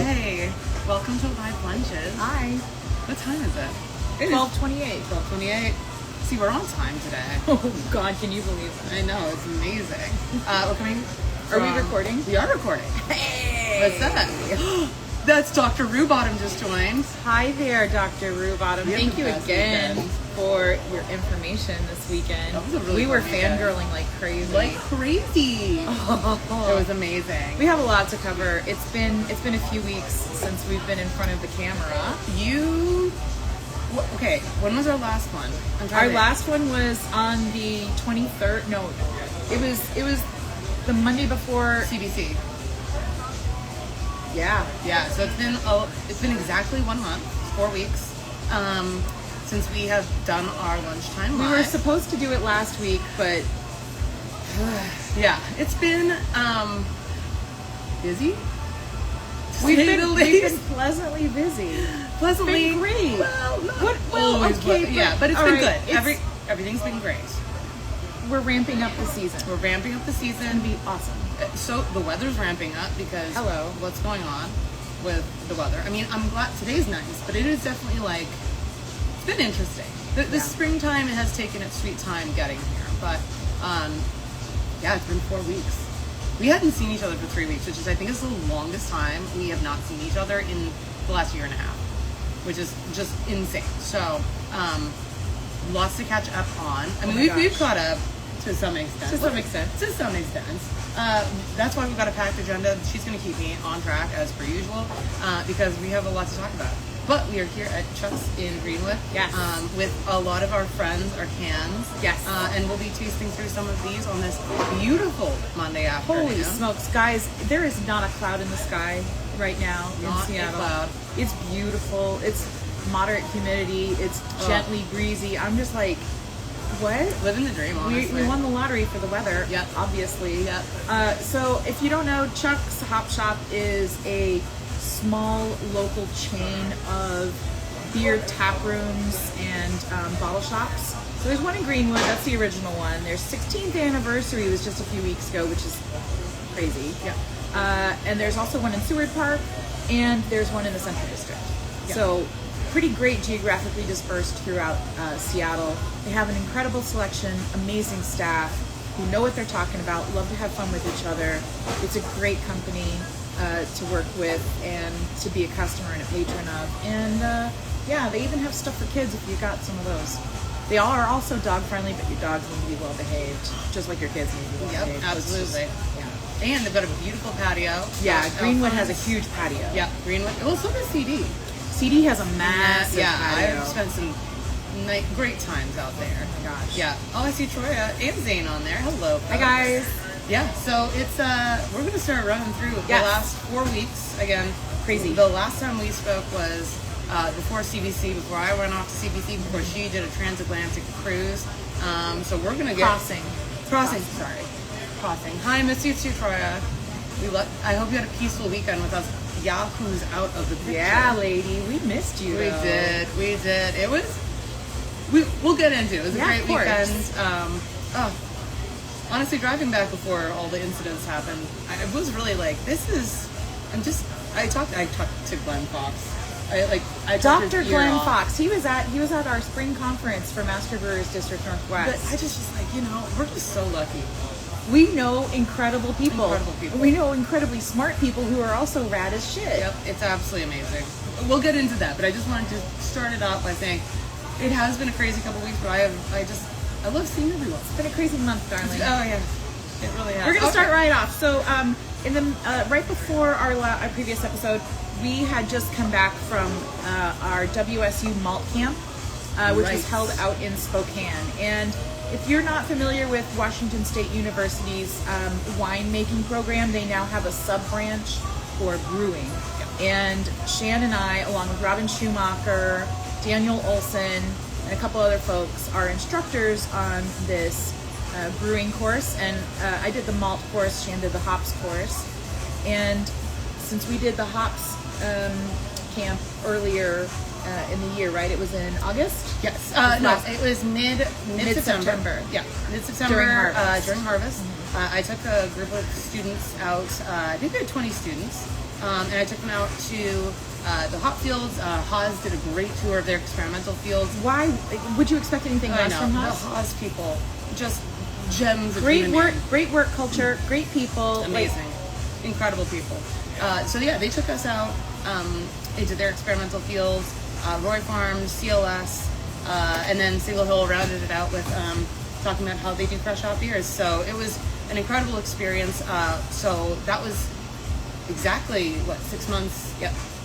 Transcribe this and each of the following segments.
Hey, welcome to Live Lunches. Hi. What time is it? 12:28. 12:28. See, we're on time today. Oh God, can you believe that? I know, it's amazing. We're coming. Are we recording? We are recording. Hey. What's that? That's Dr. Rubottom just joined. Hi there, Dr. Rubottom. Thank you again for your information this weekend. That was a really we were fun weekend. fangirling like crazy. Like crazy. It was amazing. We have a lot to cover. It's been a few weeks since we've been in front of the camera. Okay, when was our last one? Our last one was on the 23rd. No, it was the Monday before CBC. Yeah. Yeah, so it's been exactly 1 month, 4 weeks, since we have done our lunchtime live. We were supposed to do it last week, but yeah, it's been busy. We've been pleasantly busy. Pleasantly been great. Well, okay, yeah, but it's been good. Everything's been great. We're ramping up the season. We're ramping up the season. It's gonna be awesome. So the weather's ramping up because what's going on with the weather? I mean, I'm glad today's nice, but it is definitely it's been interesting. The springtime has taken its sweet time getting here, but it's been 4 weeks. We hadn't seen each other for 3 weeks, which is I think is the longest time we have not seen each other in the last year and a half, which is just insane. So lots to catch up on. I mean, we've caught up to some extent. To some extent. That's why we've got a packed agenda. She's going to keep me on track as per usual because we have a lot to talk about. But we are here at Chuck's in Greenwood with a lot of our friends, our cans. Yes. And we'll be tasting through some of these on this beautiful Monday afternoon. Holy smokes, guys. There is not a cloud in the sky right now in Seattle. A cloud. It's beautiful. It's moderate humidity. It's gently breezy. I'm just like, what? Living the dream, honestly. We won the lottery for the weather, obviously. Yep. So if you don't know, Chuck's Hop Shop is a small local chain of beer tap rooms and bottle shops. So there's one in Greenwood, that's the original one. Their 16th anniversary was just a few weeks ago, which is crazy. Yeah. And there's also one in Seward Park, and there's one in the Central District. Yeah. So pretty great geographically dispersed throughout Seattle. They have an incredible selection, amazing staff who know what they're talking about, love to have fun with each other. It's a great company to work with and to be a customer and a patron of. And they even have stuff for kids if you got some of those. They all are also dog friendly, but your dogs need to be well behaved, just like your kids need to be well behaved. Absolutely. And they've got a beautiful patio. Yeah, Greenwood has a huge patio. Yeah, Greenwood. Well, so does CD. CD has a massive patio. I've spent some great times out there. Oh my gosh. Yeah. Oh, I see Troya and Zane on there. Hello, folks. Hi, guys. Yeah, so it's we're going to start running through the last 4 weeks. Again, crazy. The last time we spoke was before CBC, before I went off to CBC, before she did a transatlantic cruise. So we're going to get... Crossing. Hi, miss you too, Troya. I hope you had a peaceful weekend with us. Yahoo's out of the picture. Yeah, lady, we missed you. We did. It was... We'll get into it. It was a great weekend. Honestly, driving back before all the incidents happened, I was really like, I talked to Glenn Fox. Dr. Glenn Fox. He was at our spring conference for Master Brewers District Northwest. But I just was like, we're just so lucky. We know incredible people. We know incredibly smart people who are also rad as shit. Yep, it's absolutely amazing. We'll get into that, but I just wanted to start it out by saying it has been a crazy couple weeks, but I love seeing everyone. It's been a crazy month, darling. Oh yeah, it really has. We're gonna start right off. So, in the right before our previous episode, we had just come back from our WSU Malt Camp, which was held out in Spokane. And if you're not familiar with Washington State University's winemaking program, they now have a sub-branch for brewing. And Shan and I, along with Robin Schumacher, Daniel Olson, and a couple other folks, are instructors on this brewing course. And I did the malt course, Shan did the hops course. And since we did the hops camp earlier in the year, right? It was in August? Yes. It was mid-September. Yeah, mid-September during harvest. I took a group of students out. I think we had 20 students and I took them out to the hop fields. Haas did a great tour of their experimental fields. Why would you expect anything I less know, from the Haas? Haas people, just gems of Great human work, beings. great work culture, great people. Amazing, incredible people. So yeah, they took us out into their experimental fields, Roy Farms, CLS, and then Single Hill rounded it out with talking about how they do fresh hop beers. So it was an incredible experience. So that was exactly 6 months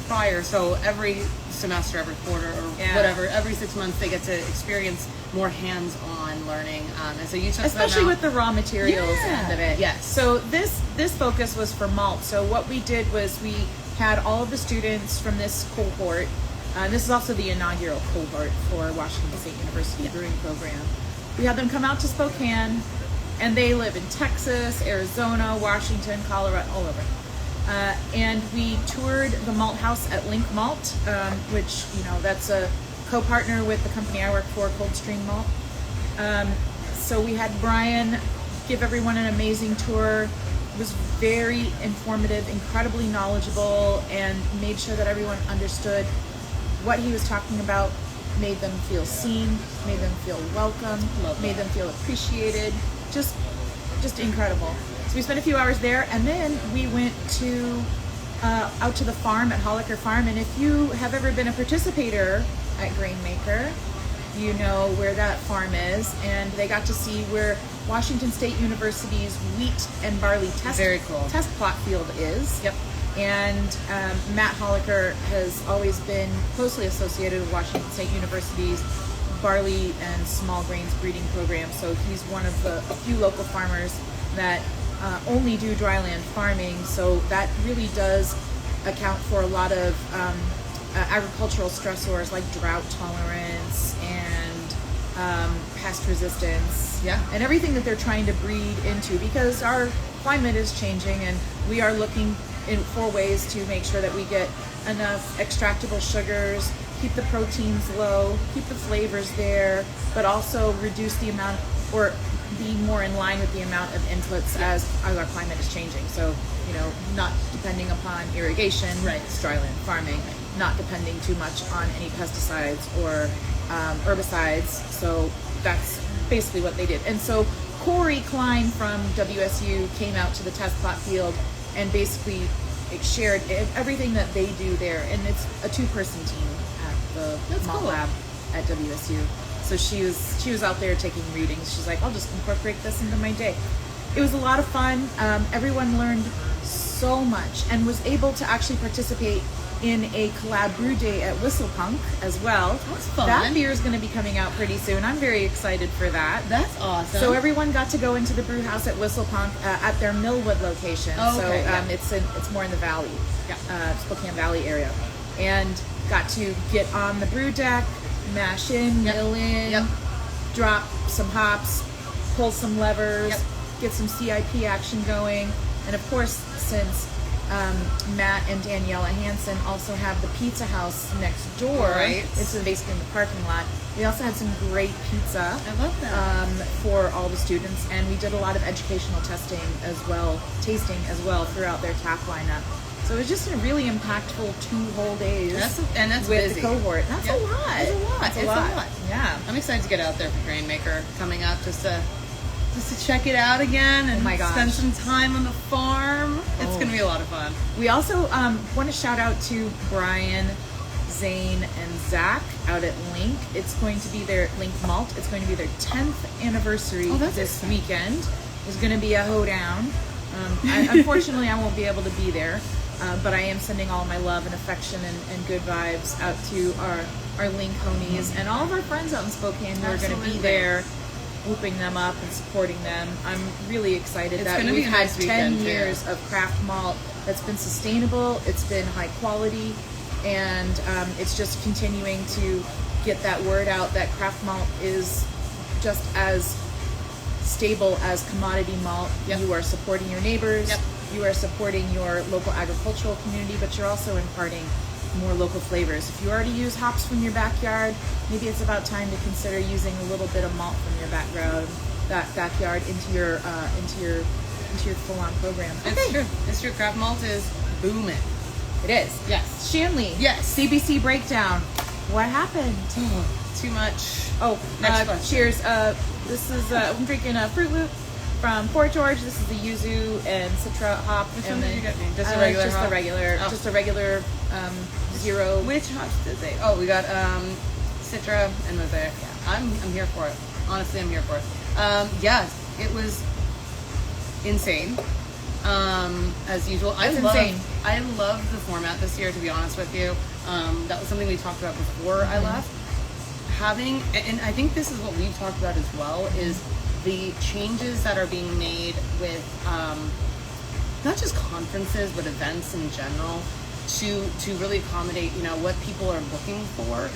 prior. So every semester, every quarter, or whatever, every 6 months they get to experience more hands-on learning. And so you took especially them out. with the raw materials end of it. Yes. So this focus was for malt. So what we did was we had all of the students from this cohort. This is also the inaugural cohort for Washington State University Brewing Program. We had them come out to Spokane, and they live in Texas, Arizona, Washington, Colorado, all over. And we toured the malt house at Link Malt, which, that's a co-partner with the company I work for, Coldstream Malt. So we had Brian give everyone an amazing tour. It was very informative, incredibly knowledgeable, and made sure that everyone understood what he was talking about, made them feel seen, made them feel welcome, made them feel appreciated. Just incredible. So we spent a few hours there, and then we went to out to the farm at Holliker Farm. And if you have ever been a participator at Grainmaker, you know where that farm is, and they got to see where Washington State University's wheat and barley test plot field is. Yep. And Matt Holliker has always been closely associated with Washington State University's barley and small grains breeding program. So he's one of the few local farmers that only do dryland farming. So that really does account for a lot of agricultural stressors like drought tolerance and pest resistance. Yeah. And everything that they're trying to breed into, because our climate is changing, and we are looking for ways to make sure that we get enough extractable sugars, keep the proteins low, keep the flavors there, but also reduce the amount, or be more in line with the amount of inputs as our climate is changing. So, not depending upon irrigation, it's dryland farming, not depending too much on any pesticides or herbicides. So that's basically what they did. And so Corey Klein from WSU came out to the test plot field and basically shared everything that they do there. And it's a 2-person team at the malt lab at WSU. So she was out there taking readings. She's like, I'll just incorporate this into my day. It was a lot of fun. Everyone learned so much and was able to actually participate in a collab brew day at Whistlepunk as well. That's fun. That beer is going to be coming out pretty soon. I'm very excited for that. That's awesome. So everyone got to go into the brew house at Whistlepunk at their Millwood location. Oh, okay, it's more in the valley, Spokane Valley area, and got to get on the brew deck, mash in, mill in, drop some hops, pull some levers, get some CIP action going, and of course, since Matt and Daniela Hansen also have the pizza house next door. Right. It's basically in the parking lot. We also had some great pizza. I love that. For all the students, and we did a lot of educational tasting as well throughout their tap lineup. So it was just a really impactful 2 whole days. That's with busy. the cohort. That's a lot. It's a lot. Yeah. I'm excited to get out there for Grainmaker coming up just to check it out again and spend some time on the farm. It's going to be a lot of fun. We also want to shout out to Brian, Zane, and Zach out at Link. It's going to be their Link Malt. It's going to be their 10th anniversary this weekend. There's going to be a hoedown. Unfortunately, I won't be able to be there, but I am sending all my love and affection and good vibes out to our Link homies and all of our friends out in Spokane who are going to be there, whooping them up and supporting them. I'm really excited that we've had 10 years of craft malt that's been sustainable, it's been high quality, and it's just continuing to get that word out that craft malt is just as stable as commodity malt. You are supporting your neighbors, you are supporting your local agricultural community, but you're also imparting more local flavors. If you already use hops from your backyard, maybe it's about time to consider using a little bit of malt from your backyard into your full-on program. It's true. Craft malt is booming. It is. Yes. Shanleigh. Yes. CBC breakdown. What happened? Too much. Oh, Next question. cheers. This is I'm drinking a Fruit Loop from Fort George. This is the yuzu and citra hop. Which and one did you get me? Just a regular hop? Just a regular zero. Which hops did they? Oh, we got Citra and Mosaic. Yeah. I'm here for it. Honestly, I'm here for it. Yes, it was insane. As usual, I love the format this year. To be honest with you, that was something we talked about before I left. Having, and I think this is what we've talked about as well, is the changes that are being made with not just conferences but events in general to really accommodate, you know, what people are looking for,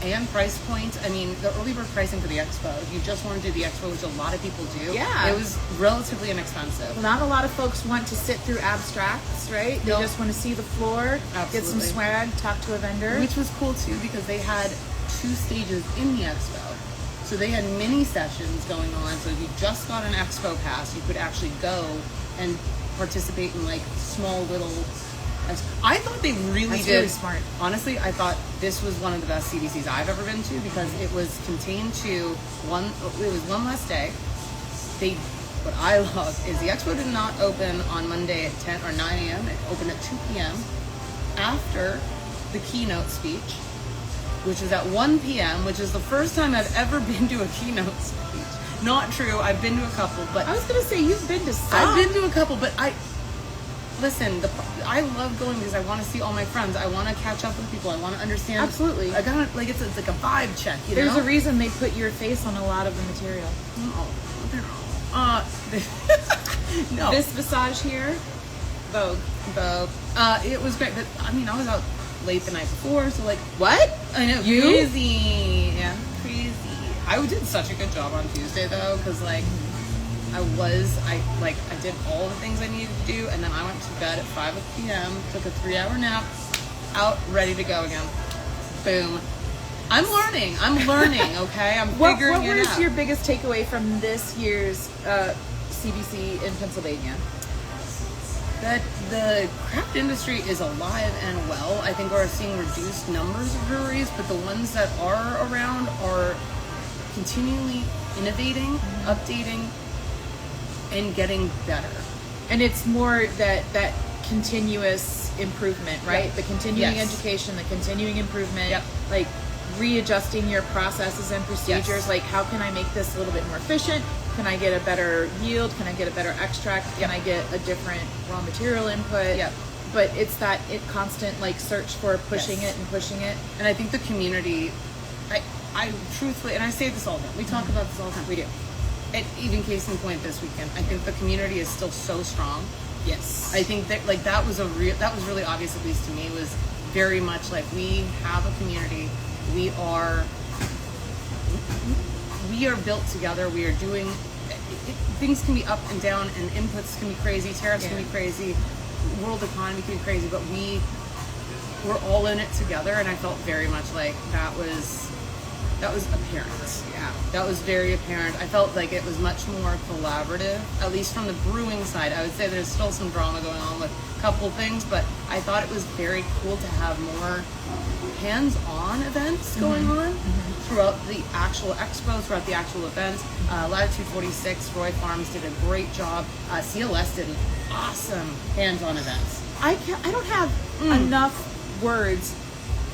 and price points. I mean, the early bird pricing for the expo, if you just want to do the expo, which a lot of people do, it was relatively inexpensive. Well, not a lot of folks want to sit through abstracts, right? They just want to see the floor, get some swag, talk to a vendor. Which was cool too, because they had 2 stages in the expo. So they had mini sessions going on. So if you just got an expo pass, you could actually go and participate in like small little. I thought they That's did. Really smart. Honestly, I thought this was one of the best CBCs I've ever been to, because it was contained to one. It was one less day. What I love is the expo did not open on Monday at 10 or 9 a.m. It opened at 2 p.m. after the keynote speech, which was at 1 p.m., which is the first time I've ever been to a keynote speech. Not true. I've been to a couple, but I was gonna say you've been to some. I've been to a couple, but listen, I love going because I want to see all my friends. I want to catch up with people. I want to understand. Absolutely. I gotta, like, it's like a vibe check, you There's know? a reason they put your face on a lot of the material. No. This Visage here, Vogue. It was great, but I mean, I was out late the night before, so like, what? I know, You? crazy. Yeah, crazy. I did such a good job on Tuesday though, because like, I did all the things I needed to do, and then I went to bed at 5 p.m., took a 3-hour nap, out, ready to go again. Boom. I'm learning, okay? I'm figuring it out. What was your biggest takeaway from this year's CBC in Pennsylvania? That the craft industry is alive and well. I think we're seeing reduced numbers of breweries, but the ones that are around are continually innovating, updating, and getting better. And it's more that continuous improvement, right? Yep. The continuing education, the continuing improvement, Yep. like readjusting your processes and procedures. Yes. Like, how can I make this a little bit more efficient? Can I get a better yield? Can I get a better extract? Can I get a different raw material input? Yep. But it's that constant like search for pushing it and pushing it. And I think the community, I truthfully, and I say this all the time, we talk about this all the time. We do. And even case in point this weekend, I think the community is still so strong. Yes. I think that like that was really obvious, at least to me, was very much like we have a community. We are built together. We are doing things can be up and down, and inputs can be crazy, tariffs can be crazy, world economy can be crazy, but we're all in it together. And I felt very much like that was apparent. Yeah, that was very apparent. I felt like it was much more collaborative, at least from the brewing side. I would say there's still some drama going on with a couple of things, but I thought it was very cool to have more hands-on events going on throughout the actual expo, throughout the actual events. Latitude 46, Roy Farms did a great job. CLS did an awesome hands-on events. I don't have enough words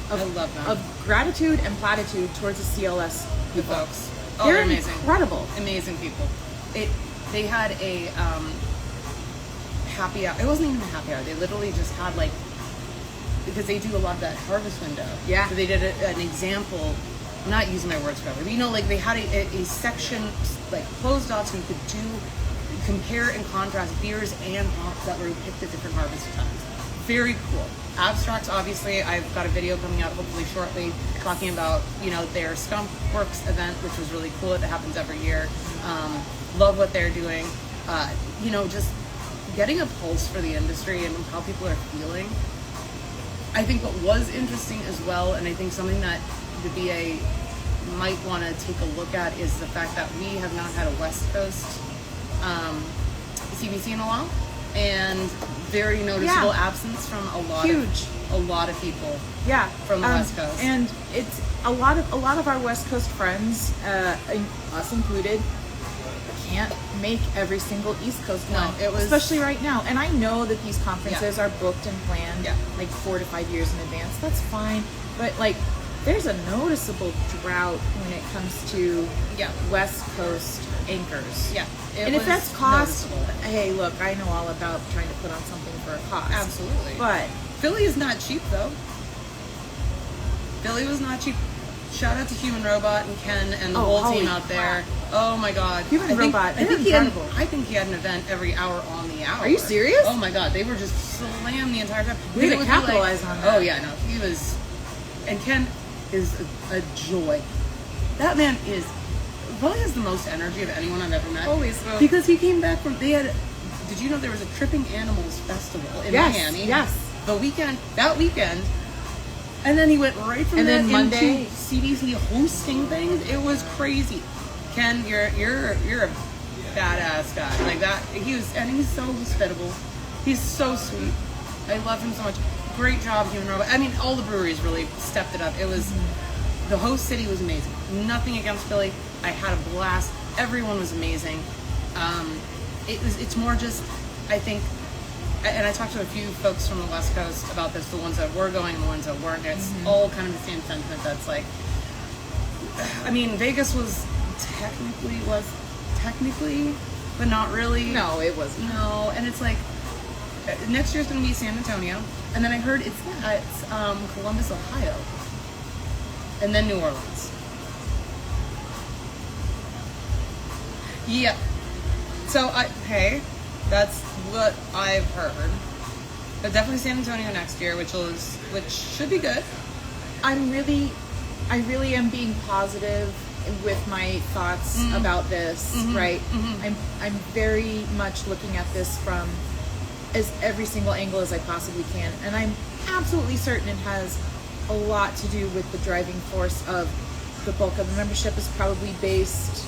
I love them. of gratitude and platitude towards the CLS The folks. They're amazing. incredible. Amazing people. They had a happy hour. It wasn't even a happy hour. They literally just had like, because they do a lot of that harvest window. Yeah. So they did an example, I'm not using my words correctly, but you know, like they had a section like closed off so you could compare and contrast beers and hops that were picked at different harvest times. Very cool. Abstracts, obviously, I've got a video coming out hopefully shortly talking about, you know, their Skunk Works event, which was really cool. It happens every year. Love what they're doing. You know, just getting a pulse for the industry and how people are feeling. I think what was interesting as well, and I think something that the BA might want to take a look at, is the fact that we have not had a West Coast CBC in a while. and very noticeable Yeah. absence from a Huge. lot of people. Yeah, From the West Coast. and it's a lot of our West Coast friends, us included, can't make every single East Coast No, one. it was- especially right now. And I know that these conferences Yeah. are booked and planned Yeah. like 4 to 5 years in advance. That's fine, but like there's a noticeable drought when it comes to Yeah. West Coast anchors. Yeah. It And if was that's cost, noticeable. hey, look, I know all about trying to put on something for a cost. Absolutely. But Philly is not cheap though. Philly was not cheap. Shout out to Human Robot and Ken and the whole team holy out there. Oh my god. Human Robot, I they're think he had incredible. he had an event every hour on the hour. Are you serious? Oh my god, they were just slammed the entire time. Way to It would be capitalize on that. Oh yeah, no, he was, and Ken is a joy. That man is probably has the most energy of anyone I've ever met. Holy smokes. Because he came back from did you know there was a Tripping Animals festival in Yes, Miami? yes. That weekend. And then he went right from And that then Monday- into CDC hosting things. It was crazy. Ken, you're a badass guy. Like that. And he's so hospitable. He's so sweet. I love him so much. Great job, Human Robot. I mean, all the breweries really stepped it up. It was the host city was amazing. Nothing against Philly. I had a blast. Everyone was amazing. It's more just, I think, and I talked to a few folks from the West Coast about this, the ones that were going and the ones that weren't. It's all kind of the same sentiment that's like, I mean, Vegas was technically, but not really. no, it wasn't. No, and it's like, next year's going to be San Antonio, and then I heard it's Columbus, Ohio, and then New Orleans. Yeah. So that's what I've heard. But definitely San Antonio next year, which should be good. I really am being positive with my thoughts about this, right? I'm very much looking at this from as every single angle as I possibly can, and I'm absolutely certain it has a lot to do with the driving force of the bulk of the membership is probably based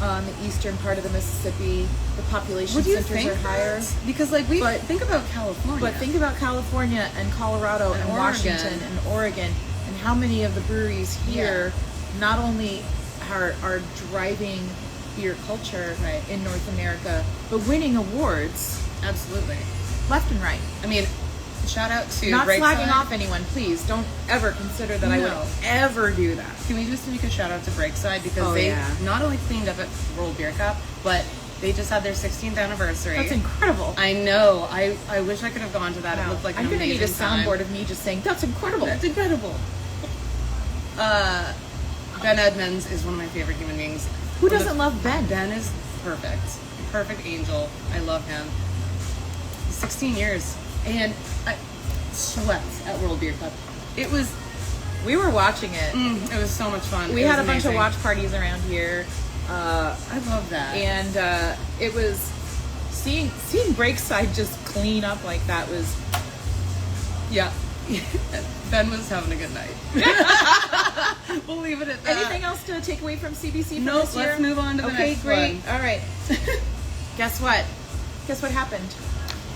on the eastern part of the Mississippi. The population What do you centers think? are higher. Because think about California. But think about California and Colorado and Oregon. Washington and Oregon, and how many of the breweries here not only are driving beer culture Right. in North America, but winning awards Absolutely. left and right. I mean, shout out to Not Breakside. slagging off anyone, please. Don't ever consider that I would No. ever do that. Can we just make a shout out to Breakside because Oh, they yeah. not only cleaned up at World Beer Cup, but they just had their 16th anniversary. That's incredible. I know. I wish I could have gone to that. It looked like I'm an gonna need a amazing time. soundboard of me just saying, that's incredible. That's incredible. Ben Edmonds is one of my favorite human beings. Who doesn't love Ben? Ben is perfect. Perfect angel. I love him. 16 years. And I swept at World Beer Cup. It was We were watching it. it was so much fun. We It had was a bunch of amazing. watch parties around here. I love that. And it was seeing Breakside just clean up like that was Yeah. Ben was having a good night. We'll leave it at that. anything else to take away from CBC from Nope, this year? let's move on to the okay, next great. one. All right. Guess what happened?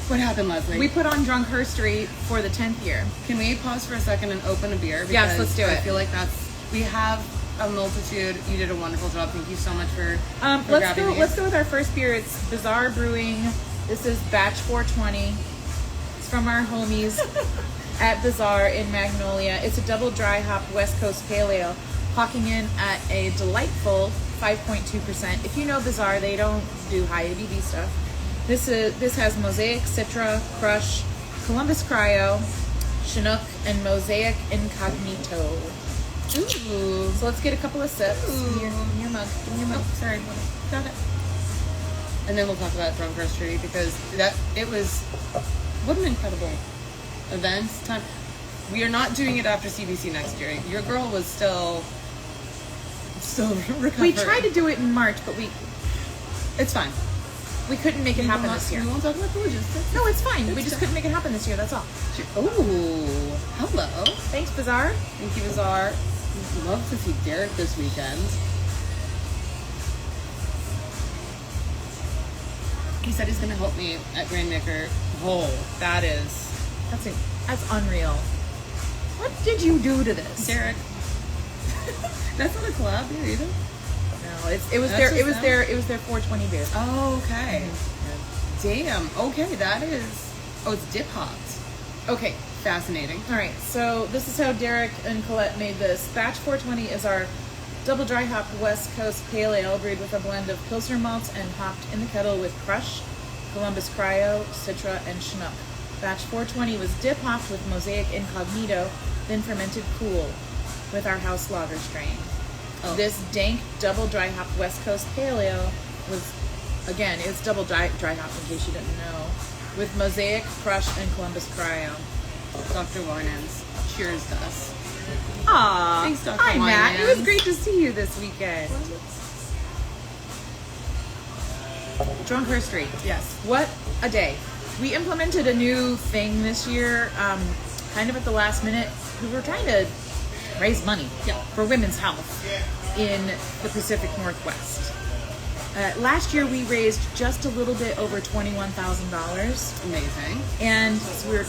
What happened, Leslie? We put on Drunk Herstory for the 10th year. Can we pause for a second and open a beer? Yes, let's do I it. feel like we have a multitude. You did a wonderful job. Thank you so much for grabbing these. Let's go with our first beer. It's Bizarre Brewing. This is batch 420. It's from our homies at Bizarre in Magnolia. It's a double dry hop West Coast Pale Ale, clocking in at a delightful 5.2%. If you know Bizarre, they don't do high ABV stuff. This has Mosaic, Citra, Crush, Columbus Cryo, Chinook, and Mosaic Incognito. Ooh. So let's get a couple of sips. Ooh. Give me your mug. Give me your mug. Oh, sorry. Got it. And then we'll talk about Drunk Herstory because it was what an incredible event time. We are not doing it after CBC next year. Your girl was still recovering. We tried to do it in March, but It's fine. we couldn't make it happen this year. We won't talk about the logistics. No, it's fine. We It's just fine. couldn't make it happen this year. That's all. Ooh, hello. Thanks, Bizarre. Thank you, Bizarre. Love to see Derek this weekend. He said he's going to help me at Grainmaker. Oh, that's unreal. What did you do to this, Derek? That's not a collab beer either. No, it was their 420 beer. Oh, okay. Damn. Okay, that is. Oh, it's dip hopped. Okay, fascinating. All right, so this is how Derek and Colette made this. Batch 420 is our double dry hopped West Coast Pale Ale brewed with a blend of Pilsner malts and hopped in the kettle with Crush, Columbus Cryo, Citra, and Chinook. Batch 420 was dip hopped with Mosaic Incognito, then fermented cool with our house lager strain. Oh. This dank double dry hopped West Coast Pale Ale was, again, it's double dry hopped in case you didn't know, with Mosaic, Crush, and Columbus Cryo. Dr. Winans, cheers to us. Aw, thanks, Dr. Hi, Matt. Winans. It was great to see you this weekend. Drunk Herstory. Yes. What a day. We implemented a new thing this year, kind of at the last minute. We were trying to raise money for women's health in the Pacific Northwest. Last year we raised just a little bit over $21,000. Amazing. And so we were,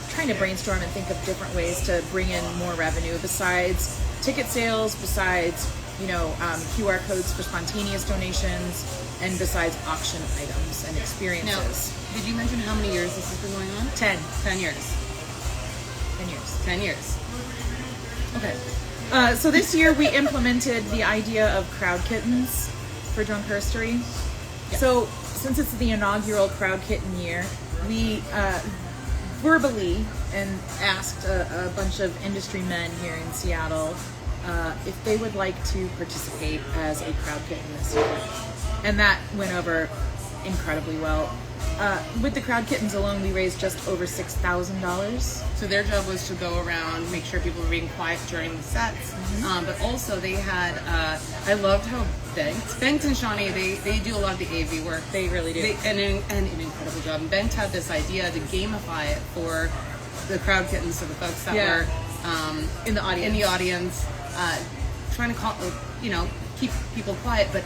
trying to brainstorm and think of different ways to bring in more revenue besides ticket sales, besides, QR codes for spontaneous donations, and besides auction items and experiences. Now, did you mention how many years this has been going on? 10. 10 years. 10 years. 10 years. Okay. So this year we implemented the idea of crowd kittens for Drunk Herstory. Yep. So since it's the inaugural crowd kitten year, we verbally and asked a bunch of industry men here in Seattle if they would like to participate as a crowd kitten this year. And that went over incredibly well. With the crowd kittens alone, we raised just over $6,000. So their job was to go around, make sure people were being quiet during the sets. Mm-hmm. But also they had, I loved how Bengt and Shanleigh, they do a lot of the AV work. They really do. And an incredible job. And Bengt had this idea to gamify it for the crowd kittens, so the folks that were in the audience, trying to keep people quiet. But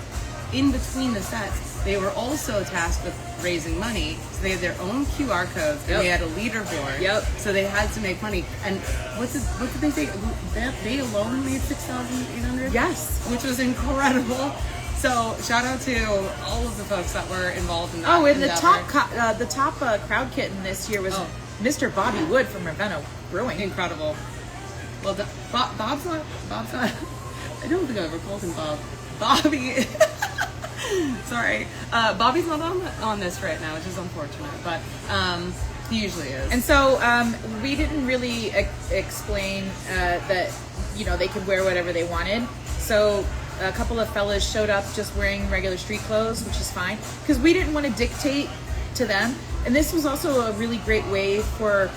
in between the sets, they were also tasked with raising money. So they had their own QR codes, and they had a leaderboard. Yep. So they had to make money. And what did they say? They alone made $6,800. Yes, which was incredible. So shout out to all of the folks that were involved in that. Oh, and the top crowd kitten this year was Mr. Bobby Wood from Ravenna Brewing. Incredible. Well, Bob's not. I don't think I ever called him Bob. Bobby. Sorry, Bobby's not on this right now, which is unfortunate, but he usually is. And so we didn't really explain that they could wear whatever they wanted. So a couple of fellas showed up just wearing regular street clothes, which is fine because we didn't want to dictate to them. And this was also a really great way for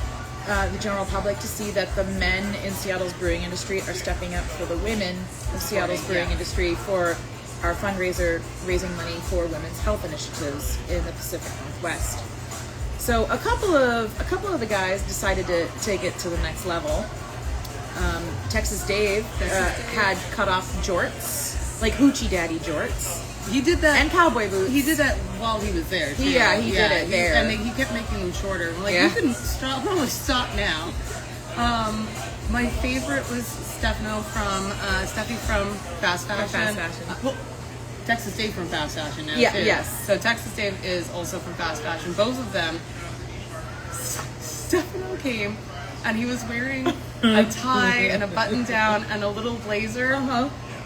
the general public to see that the men in Seattle's brewing industry are stepping up for the women of Seattle's brewing industry for our fundraiser raising money for women's health initiatives in the Pacific Northwest. So a couple of the guys decided to take it to the next level. Texas Dave had cut off jorts, like hoochie daddy jorts. He did that, and cowboy boots. He did that while he was there. Too. He did it there, and he kept making them shorter. I'm like, you can stop now. My favorite was Stefano from Steffi from Fast Fashion. Texas Dave from Fast Fashion now too. Yes. So Texas Dave is also from Fast Fashion. Both of them. Stefano came, and he was wearing a tie and a button down and a little blazer.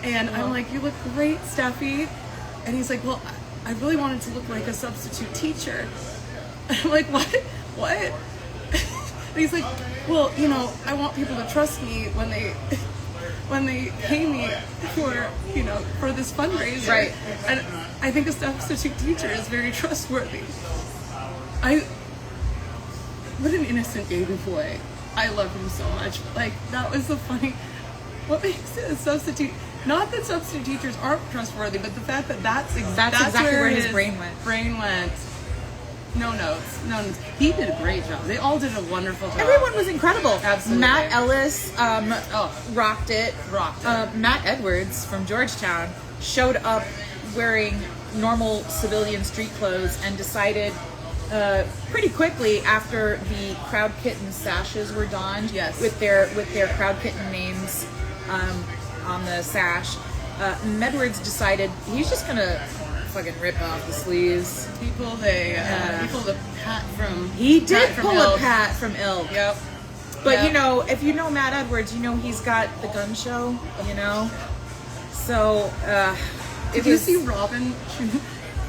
And I'm like, you look great, Steffi. And he's like, well, I really wanted to look like a substitute teacher. And I'm like, what? And he's like, well, I want people to trust me when they pay me for this fundraiser. Right. And I think a substitute teacher is very trustworthy. What an innocent baby boy. I love him so much. Like, that was the funny, what makes it a substitute? Not that substitute teachers aren't trustworthy, but the fact that that's exactly where his brain went. No notes. He did a great job. They all did a wonderful job. Everyone was incredible. Absolutely. Matt Ellis rocked it. Matt Edwards from Georgetown showed up wearing normal civilian street clothes and decided pretty quickly after the Crowd Kitten sashes were donned, yes, with their Crowd Kitten names on the sash, Medwards decided he's just gonna fucking rip off the sleeves. He pulled a Pat from. He did pull Ilk. a Pat from Ilk. Yep. But Yep. you know, if you know Matt Edwards, you know he's got the gun show. You know, so Did you see Robin?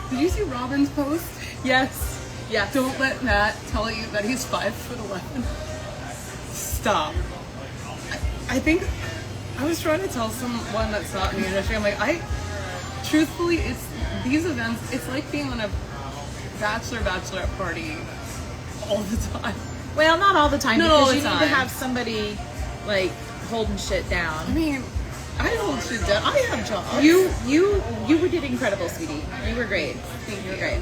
Did you see Robin's post? Yes. Yeah. Don't let Matt tell you that he's 5'11". Stop. I think I was trying to tell someone that saw it in the industry. I'm like, truthfully, it's these events. It's like being on a bachelorette party all the time. Well, not all the time, Not because all the you need time. to have somebody like holding shit I down. mean, I hold shit down. I have jobs. You did incredible, sweetie. You were great. You were great.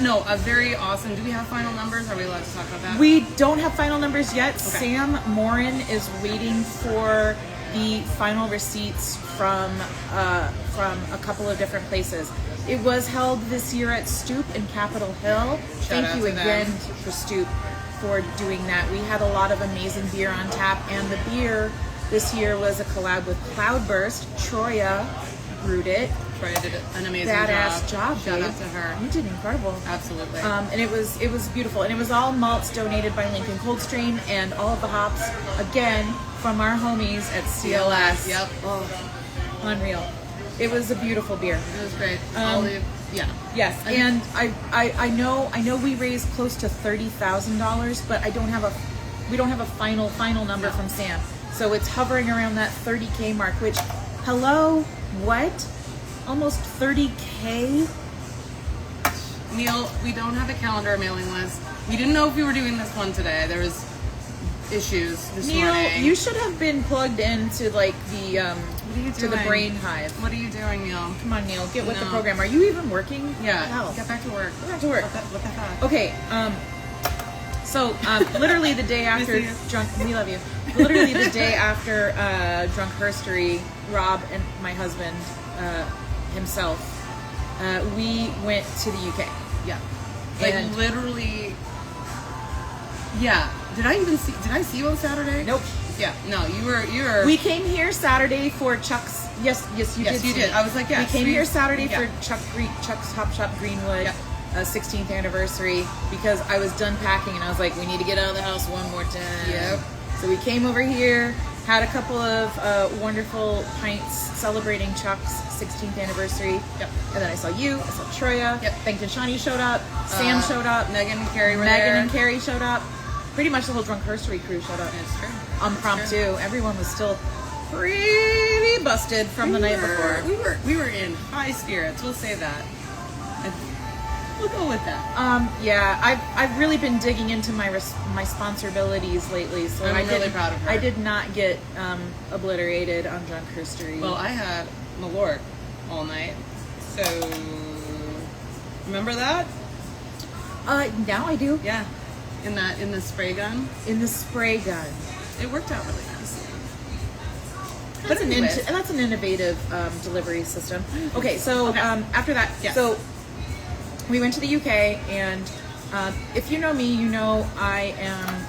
No, a very awesome. Do we have final numbers? Are we allowed to talk about that? We don't have final numbers yet. Okay. Sam Morin is waiting for the final receipts from a couple of different places. It was held this year at Stoop in Capitol Hill. Shout out Thank you to them. again for Stoop for doing that. We had a lot of amazing beer on tap, and the beer this year was a collab with Cloudburst. Troya brewed it. Troya did an amazing Badass job, Shout babe. out to her. You did incredible. Absolutely. And it was beautiful, and it was all malts donated by Lincoln Coldstream, and all of the hops again from our homies at CLS. Yep. Oh, unreal! It was a beautiful beer. It was great. Olive. Yeah. Yes, and I know we raised close to $30,000, but we don't have a final number from Sam, so it's hovering around that 30K mark. Which, hello, what? Almost 30K. Neil, we don't have a calendar or mailing list. We didn't know if we were doing this one today. There was issues this Neil, morning. you should have been plugged into like the What are you to the doing? brain hive. What are you doing, Neil? Come on, Neil, get with the No. program. Are you even working? Yeah. Hell. Get back to work. Get back to work. What the heck? Okay. So literally the day after Miss you. drunk, we love you. Literally the day after drunk herstory, Rob and my husband himself, we went to the UK. Yeah. Like And- literally. Yeah. Did I see you on Saturday? Nope. Yeah. No, you were. We came here Saturday for Chuck's. Yes, you Yes, did. you see did. me. I was like, yeah, We came sweet. here Saturday Yeah. for Chuck's Hop Shop Greenwood, Yep. 16th anniversary, because I was done packing and I was like, we need to get out of the house one more time. Yep. So we came over here, had a couple of wonderful pints celebrating Chuck's 16th anniversary. Yep. And then I saw you, I saw Troya. Yep. Thanked and Shawnee showed up. Sam showed up. Megan and Carrie were Megan there. and Carrie showed up. Pretty much the whole drunk herstory crew showed up. It's true. Impromptu. Everyone was still pretty busted from the night before. We were in high spirits. We'll say that. We'll go with that. Yeah, I've really been digging into my responsibilities lately, so I'm I really didn't- proud of her. I did not get obliterated on drunk herstory. Well, I had Malort all night. So remember that? Now I do. Yeah. In the spray gun. In the spray gun. It worked out really nicely. That's an anyways. that's an innovative delivery system. Okay, so Okay. After that, Yes. so we went to the UK, and if you know me, you know I am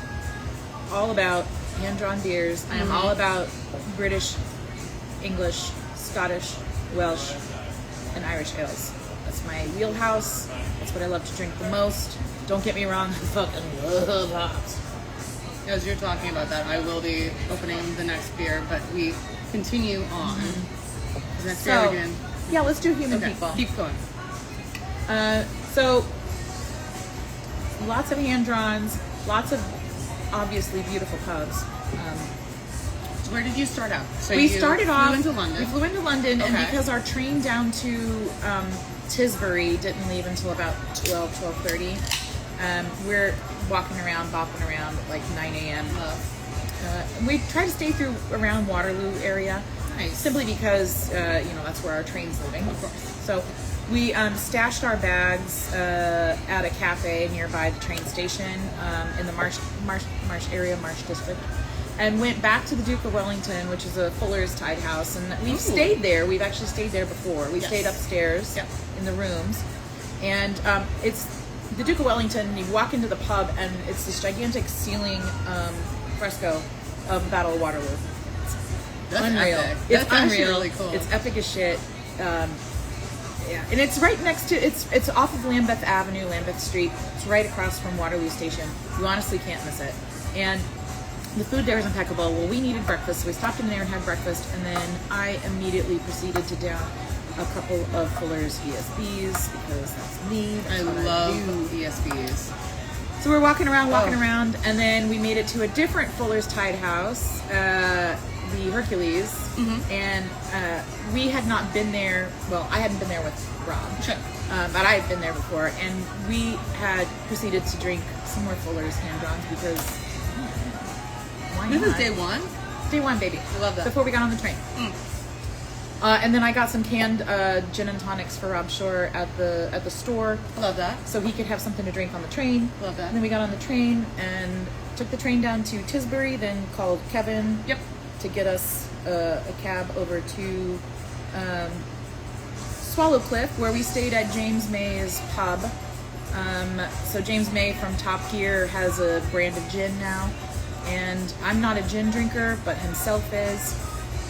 all about hand-drawn beers. I am all about British, English, Scottish, Welsh, and Irish ales. That's my wheelhouse. That's what I love to drink the most. Don't get me wrong, I fucking love hops. As you're talking about that, I will be opening the next beer, but we continue on. The next beer So, again. yeah, let's do human Okay, people. keep going. So, lots of hand-drawns, lots of obviously beautiful pubs. So where did you start out? So We you started flew off. into London. We flew into London, and Okay. because our train down to Tisbury didn't leave until about 12:30, we're walking around, bopping around at like 9 a.m. We try to stay through around Waterloo area, Nice. simply because that's where our train's leaving. Of course. So we stashed our bags at a cafe nearby the train station in the Marsh area, Marsh district. and went back to the Duke of Wellington, which is a Fuller's Tide house, and we've stayed there. We've actually stayed there before. We stayed upstairs in the rooms, and it's the Duke of Wellington. You walk into the pub, and it's this gigantic ceiling fresco of the Battle of Waterloo. That's unreal. Epic. It's That's unreal. Really cool. It's epic as shit. Yeah, and it's right next to it's off of Lambeth Avenue, Lambeth Street. It's right across from Waterloo Station. You honestly can't miss it. And the food there is impeccable. Well, we needed breakfast, so we stopped in there and had breakfast, and then I immediately proceeded to down a couple of Fuller's ESBs because that's me. That's I what love do. ESBs. So we're walking around, and then we made it to a different Fuller's Tide house, the Hercules, and we had not been there. Well, I hadn't been there with Rob, Sure. but I had been there before, and we had proceeded to drink some more Fuller's hand-drowns because why This not? is day one? Day one, baby. I love that. Before we got on the train. And then I got some canned gin and tonics for Rob Shore at the store. I love that. So he could have something to drink on the train. Love that. And then we got on the train and took the train down to Tisbury, then called Kevin to get us a cab over to Swallow Cliff, where we stayed at James May's pub. So James May from Top Gear has a brand of gin now. And I'm not a gin drinker, but himself is.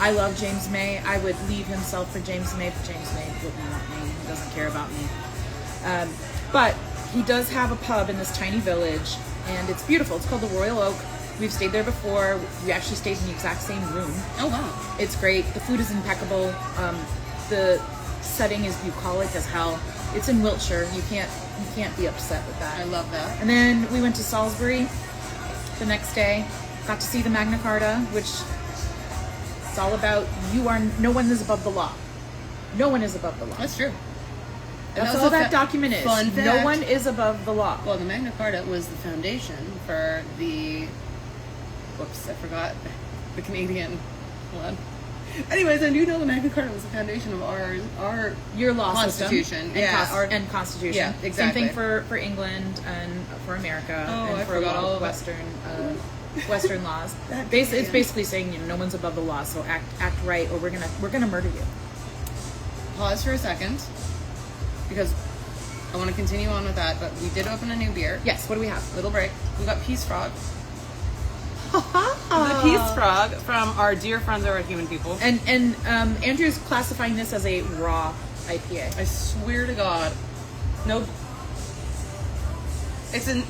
I love James May. I would leave himself for James May, but James May wouldn't want me. He doesn't care about me. But he does have a pub in this tiny village, and it's beautiful. It's called the Royal Oak. We've stayed there before. We actually stayed in the exact same room. Oh, wow. It's great. The food is impeccable. The setting is bucolic as hell. It's in Wiltshire. You can't be upset with that. I love that. And then we went to Salisbury the next day. Got to see the Magna Carta, which it's all about no one is above the law. No one is above the law. That's true. That's all that document is. Fun fact. No one is above the law. Well, the Magna Carta was the foundation for the... Whoops, I forgot. The Canadian... Hold on. Anyways, I do know the Magna Carta was the foundation of your law Constitution. system and Constitution. Yeah, exactly. Same thing for England and for America Oh, and I for a forgot lot all of about Western laws. It's basically saying no one's above the law, so act right, or we're gonna murder you. Pause for a second, because I want to continue on with that. But we did open a new beer. Yes. What do we have? Little break. We got Peace Frog. The Peace Frog from our dear friends over at Human People. And Andrew's classifying this as a raw IPA. I swear to God, no. It's an.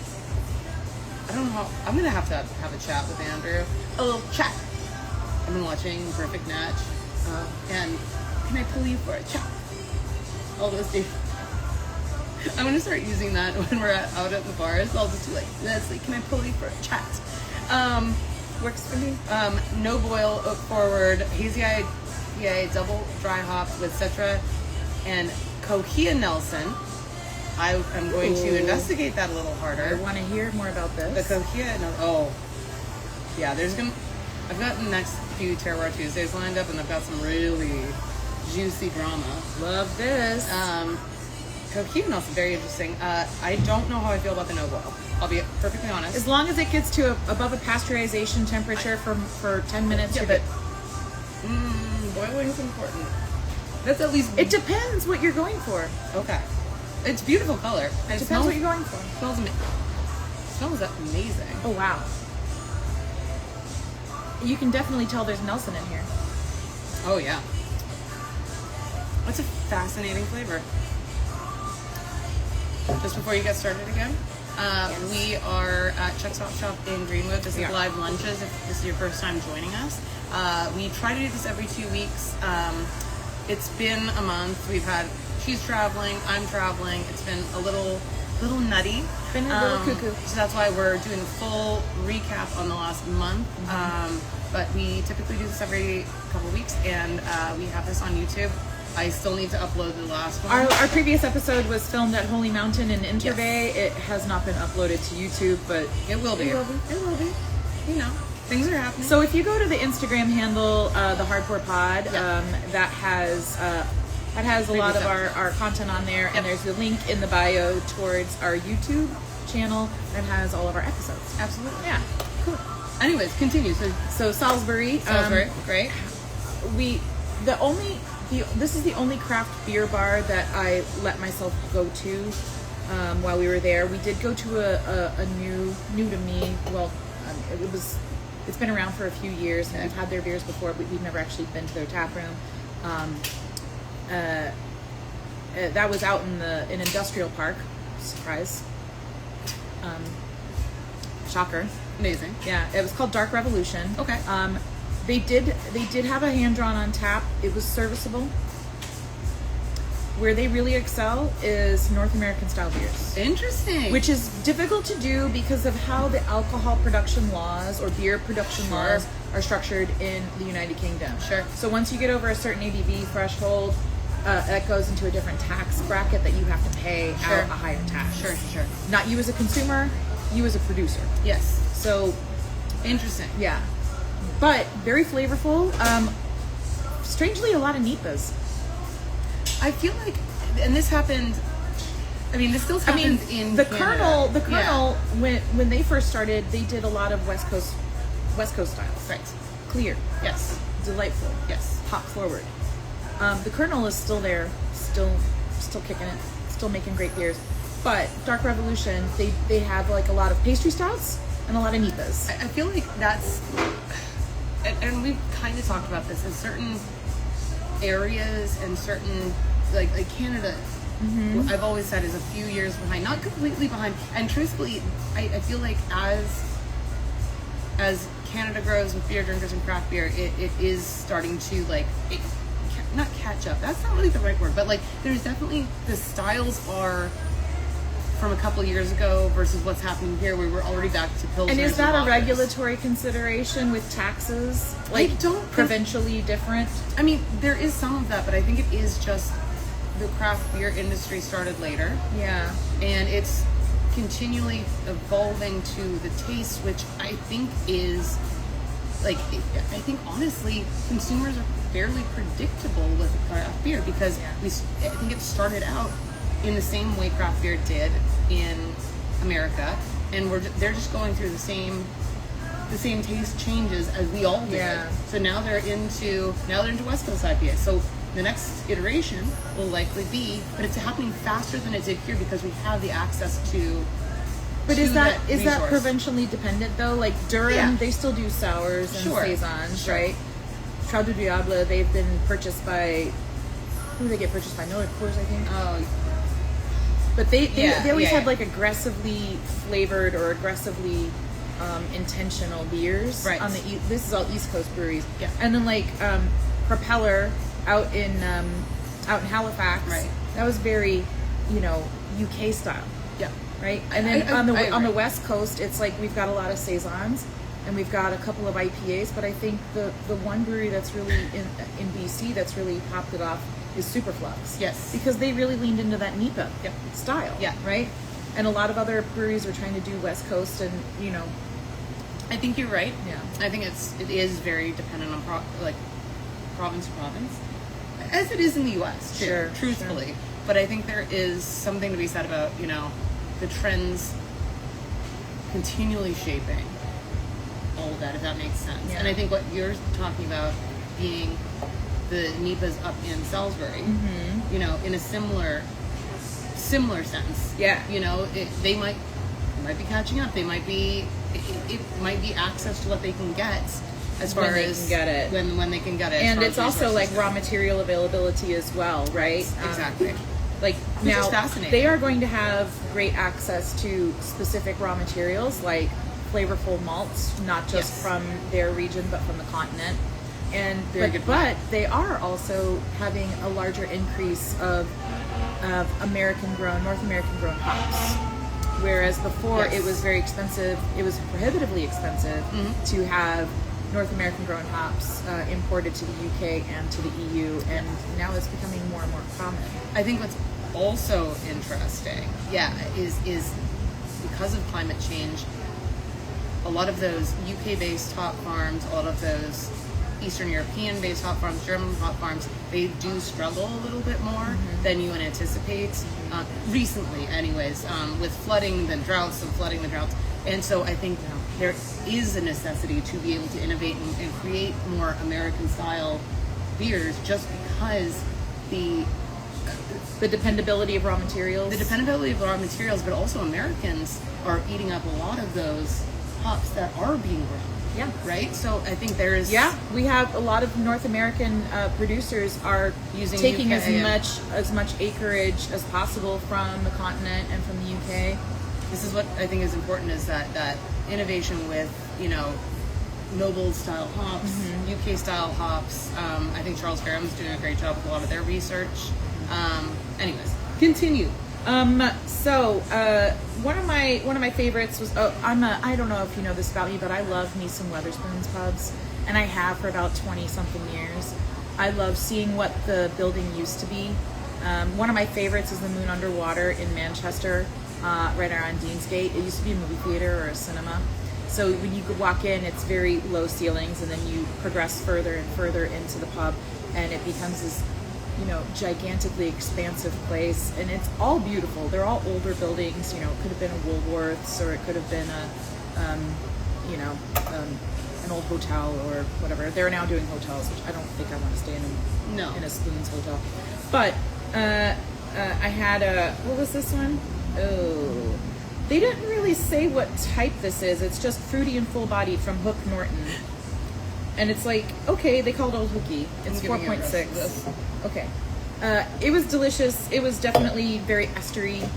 I don't know how. I'm gonna have to have a chat with Andrew. A little chat. I've been watching Perfect Match, and can I pull you for a chat? All those days. I'm gonna start using that when we're out at the bars. I'll just be like, Leslie, can I pull you for a chat? Works for me. No boil, oak forward, hazy IPA, double dry hopped with Citra and Coquilla Nelson. I am going to investigate that a little harder. I want to hear more about this. The Coquilla Nelson. Oh, yeah. I've got the next few Terroir Tuesdays lined up, and I've got some really juicy drama. Love this. Coquilla Nelson, very interesting. I don't know how I feel about the no boil. I'll be perfectly honest. As long as it gets to above a pasteurization temperature for 10 minutes, you're good. Boiling is important. That's at least... It depends what you're going for. Okay. It's beautiful color. It depends what you're going for. Smells amazing. Oh, wow. You can definitely tell there's Nelson in here. Oh, yeah. That's a fascinating flavor. Just before you get started again, we are at Chuck Stop Shop in Greenwood. This is live lunches if this is your first time joining us. We try to do this every 2 weeks. It's been a month. She's traveling, I'm traveling. It's been a little nutty. Been a little cuckoo. So that's why we're doing a full recap on the last month. But we typically do this every couple of weeks, and we have this on YouTube. I still need to upload the last one. Our previous episode was filmed at Holy Mountain in Interbay. Yes. It has not been uploaded to YouTube, but it will be. It will be. You know, things are happening. So if you go to the Instagram handle, the Hardcore Pod, that has a lot of our content on there, and there's a link in the bio towards our YouTube channel that has all of our episodes. Absolutely. Yeah. Cool. Anyways, continue. So Salisbury. Great. This is the only craft beer bar that I let myself go to while we were there. We did go to a new to me. Well, it's been around for a few years, and we've had their beers before, but we've never actually been to their tap room. That was out in an industrial park. Surprise. Shocker. Amazing. Yeah, it was called Dark Revolution. Okay. They did have a hand drawn on tap. It was serviceable. Where they really excel is North American style beers. Interesting. Which is difficult to do because of how the alcohol production laws or beer production laws are structured in the United Kingdom. Sure. So once you get over a certain ABV threshold, that goes into a different tax bracket that you have to pay out a higher tax. Sure. Not you as a consumer, you as a producer. Yes. So, interesting. Yeah. But very flavorful. Strangely, a lot of NEPAs. I feel like, and this happened. I mean, this still happens in the Canada. Colonel. Yeah. When they first started, they did a lot of West Coast styles. Right. Clear. Yes. Delightful. Yes. Hop forward. The Colonel is still there, still kicking it, still making great beers. But Dark Revolution, they have like a lot of pastry stouts and a lot of NEPAs. I feel like that's, and we've kind of talked about this in certain areas and certain like Canada. Mm-hmm. I've always said is a few years behind, not completely behind. And truthfully, I feel like as Canada grows with beer drinkers and craft beer, it is starting to not catch up. That's not really the right word, but like there's definitely the styles are from a couple years ago versus what's happening here. We were already back to Pilsners. And is that a regulatory consideration with taxes? Like provincially different? I mean, there is some of that, but I think it is just the craft beer industry started later. Yeah. And it's continually evolving to the taste, which I think is I think honestly, consumers are fairly predictable with craft beer because I think it started out in the same way craft beer did in America, and they're just going through the same taste changes as we all did. Yeah. So now they're into West Coast IPA. So the next iteration will likely be, but it's happening faster than it did here because we have the access to. But is that provincially dependent though? Like Durham, they still do sours and saisons, right? Trou du Diable, they've been purchased by, who do they get purchased by? Miller Coors, I think. Oh. But they always had like aggressively flavored or aggressively intentional beers. Right. This is all East Coast breweries. Yeah. And then like Propeller out in Halifax. Right. That was very, UK style. Yeah. Right. And then on the West Coast, it's like we've got a lot of saisons and we've got a couple of IPAs. But I think the one brewery that's really in BC that's really popped it off is Superflux. Yes. Because they really leaned into that NEPA style. Yeah. Right? And a lot of other breweries are trying to do West Coast and, I think you're right. Yeah. I think it is very dependent on province to province. As it is in the US, too, sure, truthfully. Sure. But I think there is something to be said about, the trends continually shaping all of that, if that makes sense. Yeah. And I think what you're talking about being the NEPAs up in Salisbury, in a similar sense. Yeah. They might be catching up. They might be, it might be access to what they can get as far as when they can get it. And it's also like raw material availability as well, right? Exactly. Which now is fascinating. They are going to have great access to specific raw materials like flavorful malts, not just from their region but from the continent. And but they are also having a larger increase of North American grown hops. Whereas before it was very expensive, it was prohibitively expensive to have North American grown hops imported to the UK and to the EU, and now it's becoming more and more common. I think what's also interesting, is because of climate change, a lot of those UK-based hop farms, a lot of those Eastern European-based hop farms, German hop farms, they do struggle a little bit more than you would anticipate. Recently, anyways, with flooding, then droughts, and flooding, the droughts. And so I think there is a necessity to be able to innovate and create more American-style beers, just because the dependability of raw materials. The dependability of raw materials, but also Americans are eating up a lot of those hops that are being grown. Yeah. Right? So I think there's... Yeah, we have a lot of North American producers are taking UK as much acreage as possible from the continent and from the UK. This is what I think is important, is that innovation with, Noble style hops, UK style hops. I think Charles Farrham's doing a great job with a lot of their research. Anyways, continue. So one of my favorites was I don't know if you know this about me, but I love me some Wetherspoons pubs, and I have for about 20 something years. I love seeing what the building used to be. One of my favorites is the Moon Underwater in Manchester, right around Deansgate. It used to be a movie theater or a cinema. So when you could walk in, it's very low ceilings, and then you progress further and further into the pub, and it becomes this, gigantically expansive place, and it's all beautiful. They're all older buildings. It could have been a Woolworths, or it could have been an old hotel or whatever. They're now doing hotels, which I don't think I want to stay in a Spoons hotel. But I had what was this one? Oh, they didn't really say what type this is. It's just fruity and full-bodied from Hook Norton. And it's like, okay, they called it Old Hooky. It's 4.6. Okay. It was delicious. It was definitely very estery,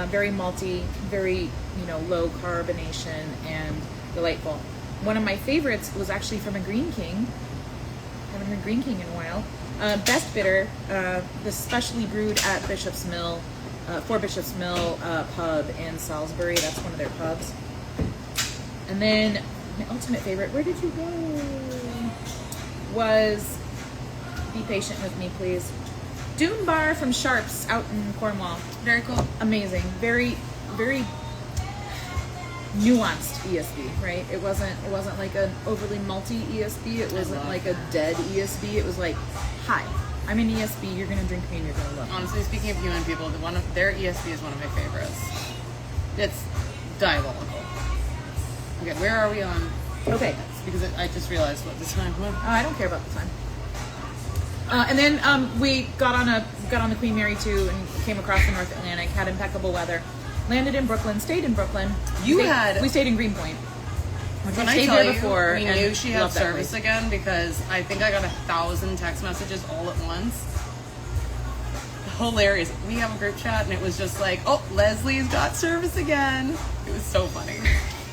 very malty, very, low carbonation, and delightful. One of my favorites was actually from a Green King. Haven't heard Green King in a while. Best Bitter, the specially brewed at Bishop's Mill, for Bishop's Mill pub in Salisbury. That's one of their pubs. And then my ultimate favorite, where did you go? Was, be patient with me, please. Doom Bar from Sharps out in Cornwall. Very cool. Amazing. Very, very nuanced ESB, right? It wasn't like an overly malty ESB. It wasn't like a dead ESB. It was like, hi, I'm an ESB. You're gonna drink me and you're gonna love me. Honestly, speaking of human people, their ESB is one of my favorites. It's diabolical. Okay, where are we on? Okay, because I just realized what the time was. I don't care about the time. And then we got on the Queen Mary 2 and came across the North Atlantic. Had impeccable weather. Landed in Brooklyn. Stayed in Brooklyn. We stayed in Greenpoint. When I tell you, we knew she had service again, because I think I got 1,000 text messages all at once. Hilarious. We have a group chat, and it was just like, oh, Leslie's got service again. It was so funny.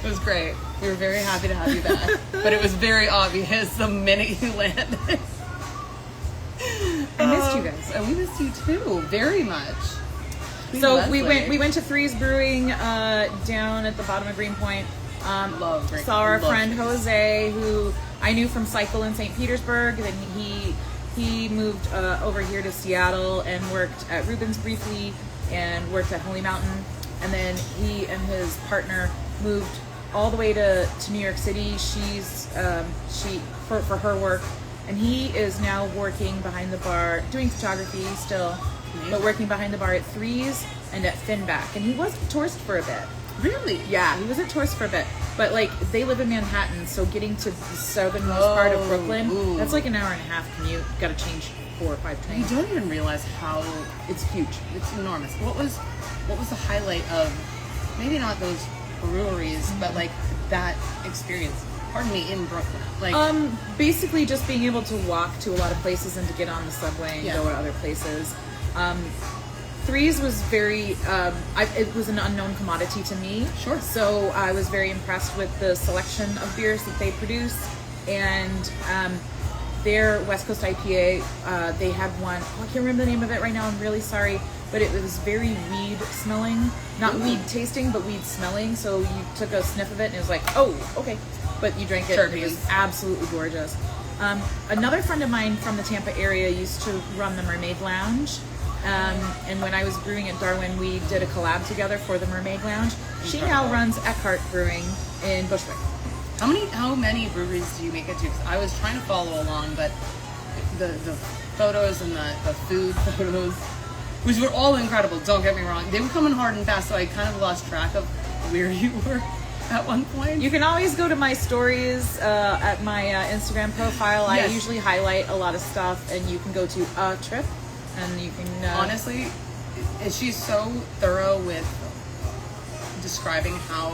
It was great. We were very happy to have you back. But it was very obvious the minute you landed. I missed you guys. And we missed you too, very much. So we went to Three's Brewing down at the bottom of Greenpoint. Saw our friend Jose, who I knew from Cycle in St. Petersburg. Then he moved over here to Seattle and worked at Rubens briefly and worked at Holy Mountain. And then he and his partner moved all the way to New York City. She's for her work, and he is now working behind the bar, doing photography still, but working behind the bar at Three's and at Finback. And he was at Torst for a bit. Really? Yeah, he was at Torst for a bit. But like, they live in Manhattan, so getting to the southernmost part of Brooklyn, that's like an hour and a half commute. Got to change 4 or 5 trains. You don't even realize how it's huge. It's enormous. What was the highlight of, maybe not those breweries, but like that experience? Pardon me, in Brooklyn. Like, basically just being able to walk to a lot of places and to get on the subway and go to other places. Three's was very, it was an unknown commodity to me. Sure. So I was very impressed with the selection of beers that they produce. And their West Coast IPA, they had one, I can't remember the name of it right now, I'm really sorry, but it was very weed smelling. Not weed tasting, but weed smelling. So you took a sniff of it and it was like, oh, okay. But you drank it and it was absolutely gorgeous. Another friend of mine from the Tampa area used to run the Mermaid Lounge. And when I was brewing at Darwin, we did a collab together for the Mermaid Lounge. She now runs Eckhart Brewing in Bushwick. How many breweries do you make it to? 'Cause I was trying to follow along, but the photos and the food photos, which were all incredible, don't get me wrong, they were coming hard and fast, so I kind of lost track of where you were at one point. You can always go to my stories at my Instagram profile. Yes. I usually highlight a lot of stuff, and you can go to a trip, and you can... Honestly, she's so thorough with describing how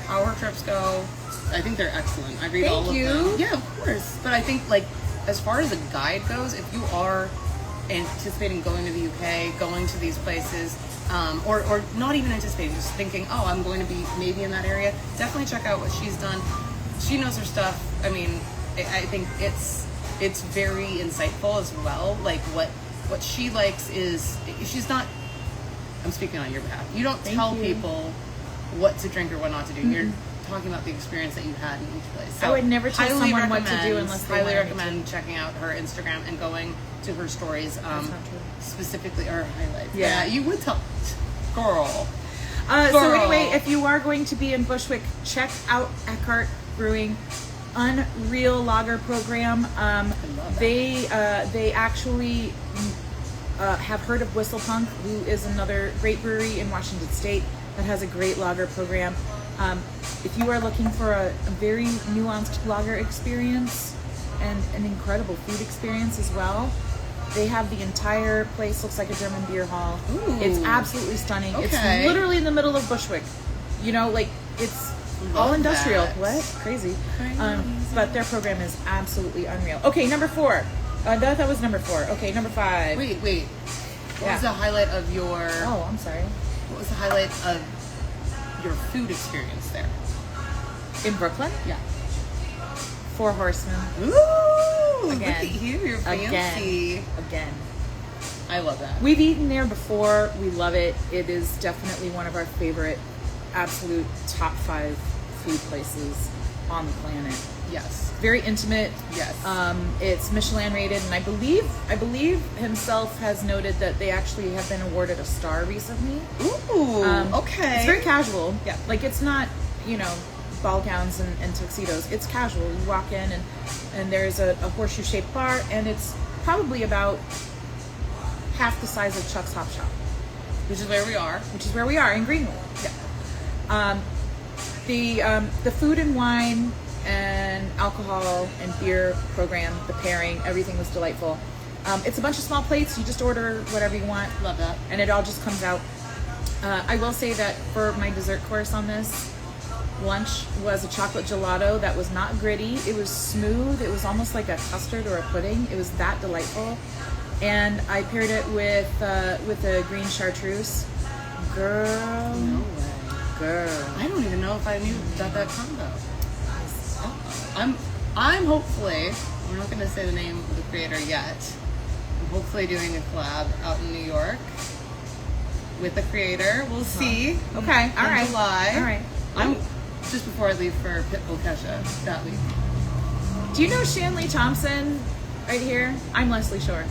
her trips go. I think they're excellent. I read Thank all of you. them. Yeah, of course. But I think, like, as far as a guide goes, if you are anticipating going to the UK, going to these places, or not even anticipating, just thinking, oh, I'm going to be maybe in that area, definitely check out what she's done. She knows her stuff. I mean, I think it's very insightful as well. Like, what she likes is, she's not, I'm speaking on your behalf, you don't tell people what to drink or what not to do. Mm-hmm. You're talking about the experience that you had in each place. So I would never tell someone what to do unless they highly wanted me recommend checking out her Instagram and going to her stories, That's not true. specifically, or highlights. Yeah. You would tell, girl. So anyway, if you are going to be in Bushwick, check out Eckhart Brewing Unreal Lager program. They actually have heard of Whistlepunk, who is another great brewery in Washington State that has a great lager program. If you are looking for a very nuanced lager experience and an incredible food experience as well, they have the entire place, looks like a German beer hall. Ooh. It's absolutely stunning. Okay. It's literally in the middle of Bushwick. You know, like, it's all industrial. that. What? Crazy. But their program is absolutely unreal. Okay, number 4. That was number 4. Okay, number 5. Wait. What was the highlight of your... Oh, I'm sorry. What was the highlight of your food experience there? In Brooklyn? Yeah. Four Horsemen. Ooh! Again. Look at you, you're fancy. Again. I love that. We've eaten there before. We love it. It is definitely one of our favorite, absolute top 5 food places on the planet. Yes. Very intimate. Yes. It's Michelin rated, and I believe himself has noted that they actually have been awarded a star recently. Ooh, okay. It's very casual. Yeah. Like, it's not, ball gowns and tuxedos. It's casual. You walk in and there's a horseshoe-shaped bar, and it's probably about half the size of Chuck's Hop Shop. Which is where we are. In Greenwood. Yeah. The food and wine and alcohol and beer program, the pairing, everything was delightful. It's a bunch of small plates. You just order whatever you want. Love that. And it all just comes out. I will say that for my dessert course on this, lunch was a chocolate gelato that was not gritty. It was smooth. It was almost like a custard or a pudding. It was that delightful. And I paired it with a green chartreuse. Girl. No way. Girl. I don't even know if I knew that combo. I'm hopefully, we're not going to say the name of the creator yet. I'm hopefully doing a collab out in New York with the creator. We'll see. Okay. All right. July. All right. I'm just before I leave for Pitbull Kesha that week. Do you know Shanleigh Thomson right here? I'm Leslie Shore.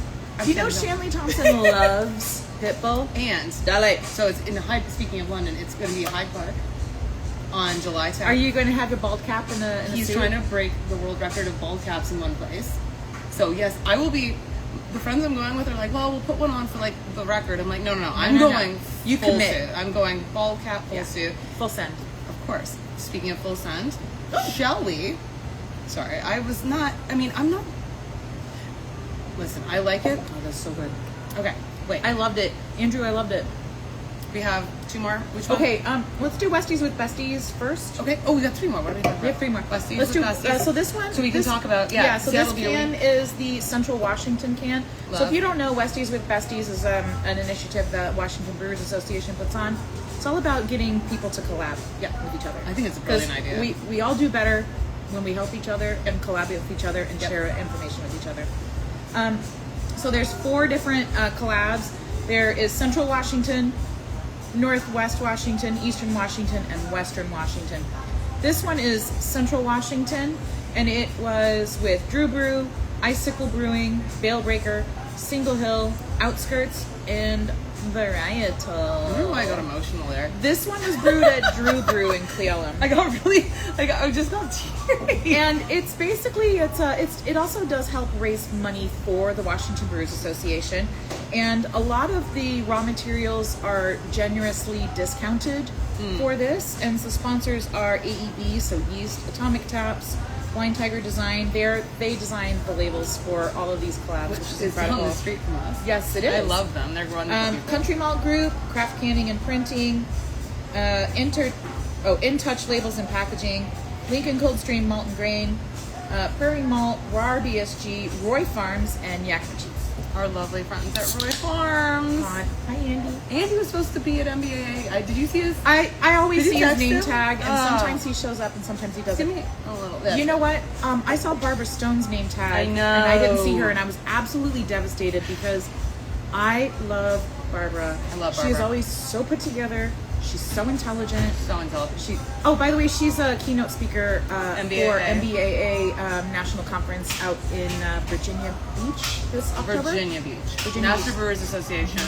Do you know Shanleigh Thomson loves Pitbull? And so it's in speaking of London, it's going to be Hyde Park on July 10th. Are you going to have your bald cap in a He's suit? trying to break the world record of bald caps in one place. So yes, I will be. The friends I'm going with are like, well, we'll put one on for like the record. I'm like, no. I'm going. You full commit. suit. I'm going bald cap, full suit. Full send. Of course. Speaking of full send, Shelly. Sorry, I'm not. Listen, I like it. Oh, that's so good. Okay, wait. I loved it. Andrew, I loved it. We have 2 more. Which one? Okay, let's do Westies with Besties first. Okay. Oh, we got 3 more. What are we talking about? We have 3 more. Westies Let's with do, Besties. so this one. So we can talk about, so see, this that'll be a can week. is the Central Washington can. Love. So if you don't know, Westies with Besties is an initiative that Washington Brewers Association puts on. It's all about getting people to collab with each other. I think it's a brilliant idea. We all do better when we help each other and collaborate with each other and share information with each other. So there's 4 different collabs. There is Central Washington, Northwest Washington, Eastern Washington, and Western Washington. This one is Central Washington, and it was with Drew Brew, Icicle Brewing, Bale Breaker, Single Hill, Outskirts, and varietal. Remember why I got emotional there? This one was brewed at Drew Brew in Cleolum. I just got teary. And it's basically, it also does help raise money for the Washington Brewers Association. And a lot of the raw materials are generously discounted for this. And the sponsors are AEB, so Yeast, Atomic Taps, Blind Tiger Design. They design the labels for all of these collabs, which is incredible. Down the street from us. Yes, it is. I love them. They're wonderful. Country Malt Group, Craft Canning and Printing, In Touch Labels and Packaging, Lincoln Coldstream Malt and Grain, Prairie Malt, RAR BSG, Roy Farms, and Yakima Cheese. Our lovely friends at Roy Farms. God. Hi, Andy. Andy was supposed to be at MBAA. Did you see his? I always Did see you his text name him? tag, and sometimes he shows up and sometimes he doesn't. Give me a little. You know what? I saw Barbara Stone's name tag. I know. And I didn't see her, and I was absolutely devastated because I love Barbara. I love She is Barbara. always so put together. She's so intelligent. So intelligent. By the way, she's a keynote speaker MBAA. for MBAA National Conference out in Virginia Beach this October. Virginia Beach. Virginia National Beach. Brewers Association.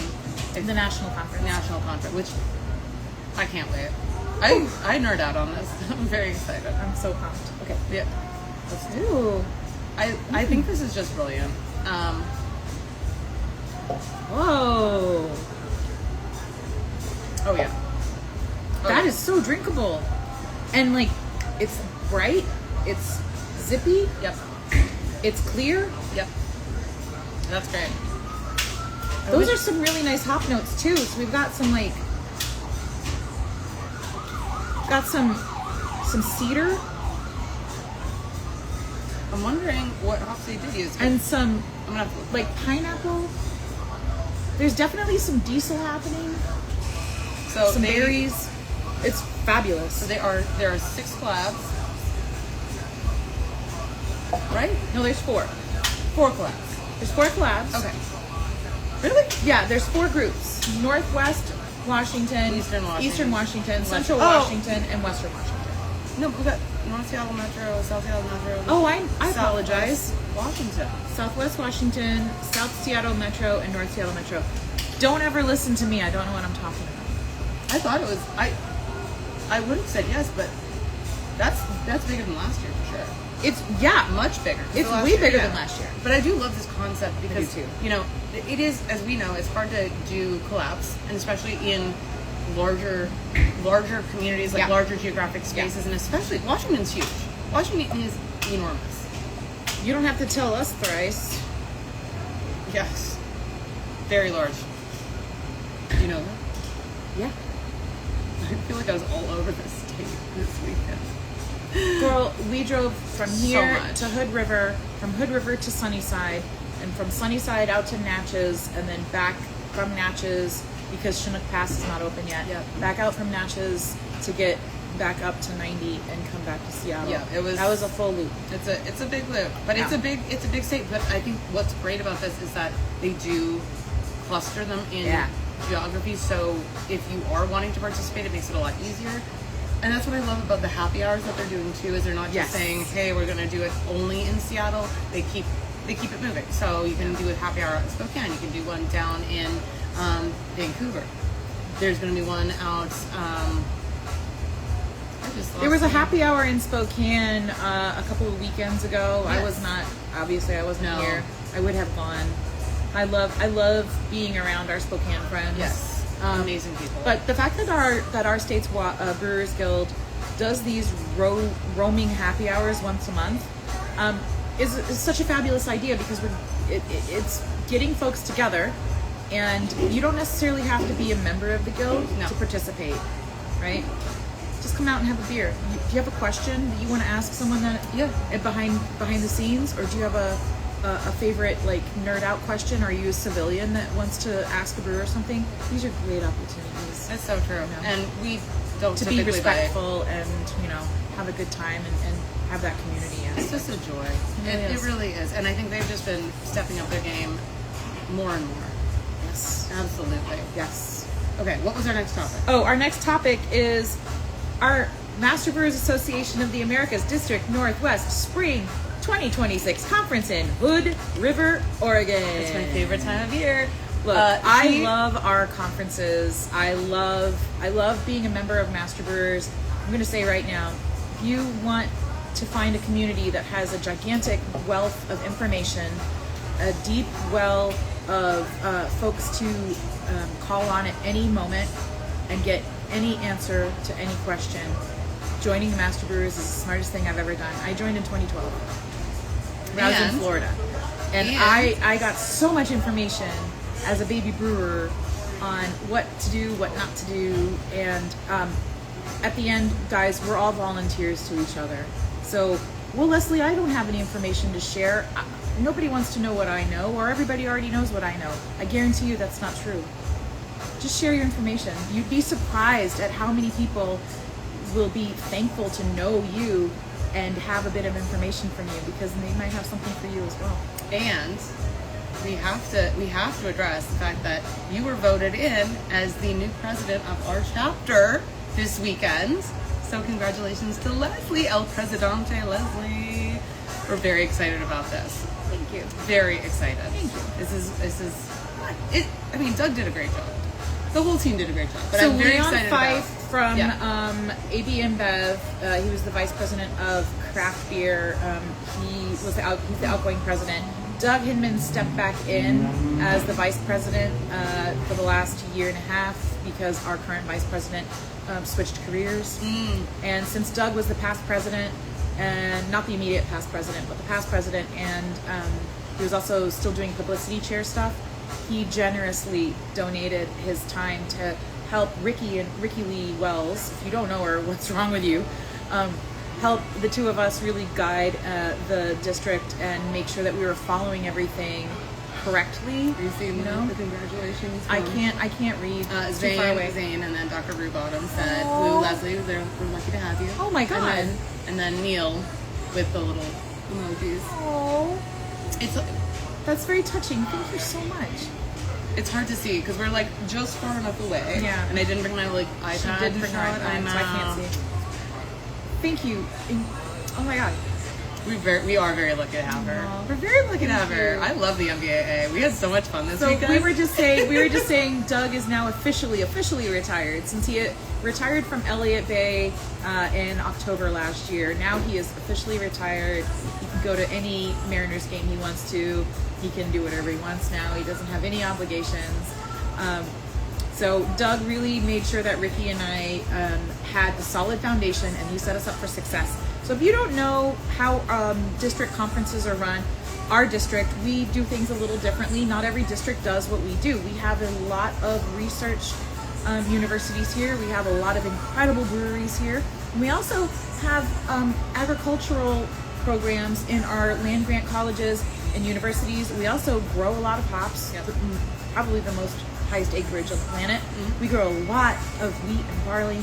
The National Conference. National Conference, which I can't wait. I nerd out on this. I'm very excited. I'm so pumped. Okay. Yeah. Ooh. I think this is just brilliant. Whoa. Oh yeah. That is so drinkable. And like, it's bright, it's zippy, Yep. it's clear. Yep. That's great. Those are some really nice hop notes too. So we've got some like, some cedar. I'm wondering what hops they did use. And some I'm gonna have to look. like pineapple. There's definitely some diesel happening. So Some berries. It's fabulous. So there are 6 collabs. Right? No, there's 4. 4 collabs. There's 4 collabs. Okay. Really? Yeah, there's 4 groups. Northwest Washington, Eastern Washington. Central Washington, and Western Washington. No, we got North Seattle Metro, South Seattle Metro. Oh, I apologize. Washington. Southwest Washington, South Seattle Metro, and North Seattle Metro. Don't ever listen to me. I don't know what I'm talking about. I thought it was. I would have said yes, but that's bigger than last year for sure. It's Much bigger. It's So way year, bigger yeah. than last year. But I do love this concept because too. you know it is, as we know, it's hard to do collabs, and especially in larger communities, like Yeah. larger geographic spaces, and especially Washington's huge. Washington is enormous. You don't have to tell us thrice. Yes, very large. Do you know that? Yeah. I feel like I was all over the state this weekend. Girl, we drove from here much. to Hood River, from Hood River to Sunnyside, and from Sunnyside out to Natchez, and then back from Natchez because Chinook Pass is not open yet. Yep. Back out from Natchez to get back up to 90 and come back to Seattle. Yeah, that was a full loop. It's a big loop, but Yeah. it's a big state. But I think what's great about this is that they do cluster them in Yeah. geography. So if you are wanting to participate, it makes it a lot easier. And that's what I love about the happy hours that they're doing too. Is they're not just Yes. saying, "Hey, we're going to do it only in Seattle." They keep it moving. So you can do a happy hour out in Spokane. You can do one down in Vancouver. There's going to be one out. There was a happy hour in Spokane a couple of weekends ago. Yes. I was not, obviously I wasn't No. here. I would have gone. I love being around our Spokane friends. Yes. Amazing people. But the fact that our state's Brewers Guild does these roaming happy hours once a month is such a fabulous idea because it's getting folks together, and you don't necessarily have to be a member of the guild No. to participate, right? Just come out and have a beer. Do you have a question that you want to ask someone that behind the scenes, or do you have a favorite like nerd out question? Are you a civilian that wants to ask a brewer something? These are great opportunities. That's so true. You know? And we don't To be typically respectful and have a good time and have that community. It's just a joy. It It really is. And I think they've just been stepping up their game more and more. Yes. Absolutely. Yes. Okay, what was our next topic? Oh, our next topic is our Master Brewers Association of the Americas District Northwest Spring 2026 Conference in Hood River, Oregon. It's my favorite time of year. Look, I love our conferences. I love being a member of Master Brewers. I'm going to say right now, if you want to find a community that has a gigantic wealth of information, a deep well of folks to call on at any moment and get any answer to any question, joining the Master Brewers is the smartest thing I've ever done. I joined in 2012 when I was in Florida. And I got so much information as a baby brewer on what to do, what not to do. And at the end, guys, we're all volunteers to each other. So, well, Leslie, I don't have any information to share. Nobody wants to know what I know, or everybody already knows what I know. I guarantee you that's not true. Just share your information. You'd be surprised at how many people will be thankful to know you and have a bit of information from you, because they might have something for you as well. And we have to address the fact that you were voted in as the new president of our chapter this weekend. So congratulations to Leslie, El Presidente Leslie. We're very excited about this. Thank you. Very excited. Thank you. This is I mean, Doug did a great job. The whole team did a great job. But So I'm very Leon excited Fife about from AB InBev, he was the vice president of craft beer. He's the outgoing president. Doug Hinman stepped back in as the vice president for the last year and a half because our current vice president switched careers. And since Doug was the past president, and not the immediate past president, but the past president, and he was also still doing publicity chair stuff, he generously donated his time to help Ricky Lee Wells. If you don't know her, what's wrong with you? Help the two of us really guide the district and make sure that we were following everything correctly. Are you seeing the congratulations? I can't read. It's too far away. Zane, and then Dr. Rubottom said, "Lou, Leslie, we're lucky to have you." Oh my God! And then Neil with the little emojis. Oh, It's that's very touching. Thank you so much. It's hard to see because we're like just far enough away. Yeah. And I didn't bring my iPad. She did bring her shot. iPad, so I can't see. Thank you. Oh my God. We are very lucky to have her. Aww. We're very lucky to have her. you. I love the MBAA. We had so much fun this So weekend. we were just saying Doug is now officially retired since he retired from Elliott Bay in October last year. Now he is officially retired. He can go to any Mariners game he wants to. He can do whatever he wants now. He doesn't have any obligations. So Doug really made sure that Ricky and I had a solid foundation, and he set us up for success. So if you don't know how district conferences are run, our district, we do things a little differently. Not every district does what we do. We have a lot of research universities here. We have a lot of incredible breweries here. And we also have agricultural programs in our land grant colleges and universities. We also grow a lot of hops, probably the most highest acreage on the planet. We grow a lot of wheat and barley.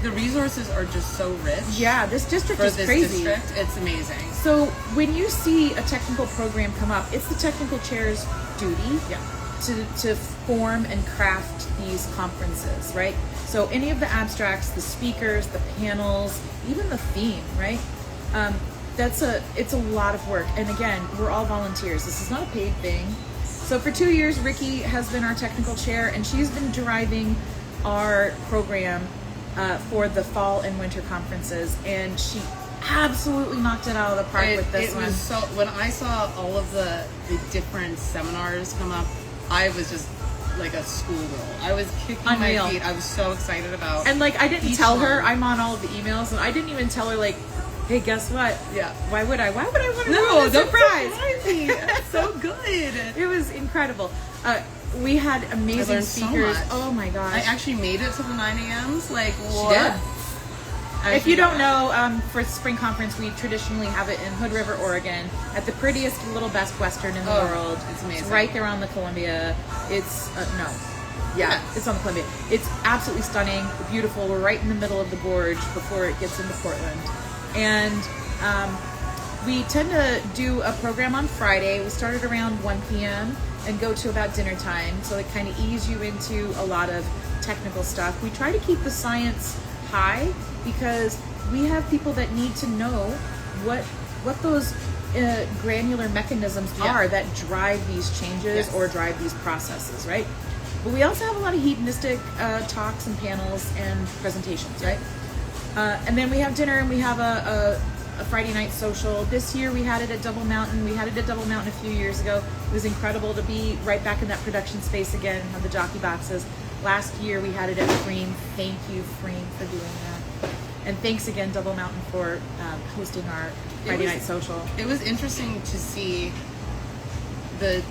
The resources are just so rich. Yeah, this district for is this crazy. district. It's amazing. So when you see a technical program come up, it's the technical chair's duty to form and craft these conferences, right? So any of the abstracts, the speakers, the panels, even the theme, right? It's a lot of work. And again, we're all volunteers. This is not a paid thing. So for 2 years, Ricky has been our technical chair, and she's been driving our program for the fall and winter conferences, and she absolutely knocked it out of the park with this one. Was so, when I saw all of the different seminars come up, I was just like a schoolgirl. I was kicking Unreal. my feet. I was so excited about. And like, I didn't tell her. I'm on all of the emails, and I didn't even tell her, like, hey, guess what? Yeah. Why would I want to No, ruin a don't surprise? surprise me. It's so good. It was incredible. We had amazing speakers. So much. Oh my gosh. I actually made it to the 9 a.m.s. Like, what? She did. If you don't know, for spring conference, we traditionally have it in Hood River, Oregon, at the prettiest little Best Western in the world. It's amazing. It's right there on the Columbia. It's it's on the Columbia. It's absolutely stunning, beautiful. We're right in the middle of the gorge before it gets into Portland, and we tend to do a program on Friday. We started around 1 p.m. and go to about dinner time, so it kind of ease you into a lot of technical stuff. We try to keep the science high because we have people that need to know what those granular mechanisms are that drive these changes or drive these processes, right? But we also have a lot of hedonistic talks and panels and presentations, right? And then we have dinner, and we have a Friday night social. This year we had it at Double Mountain. We had it at Double Mountain a few years ago. It was incredible to be right back in that production space again, have the jockey boxes. Last year we had it at Freem. Thank you, Freem, for doing that. And thanks again, Double Mountain, for hosting our Friday night social. It was interesting to see the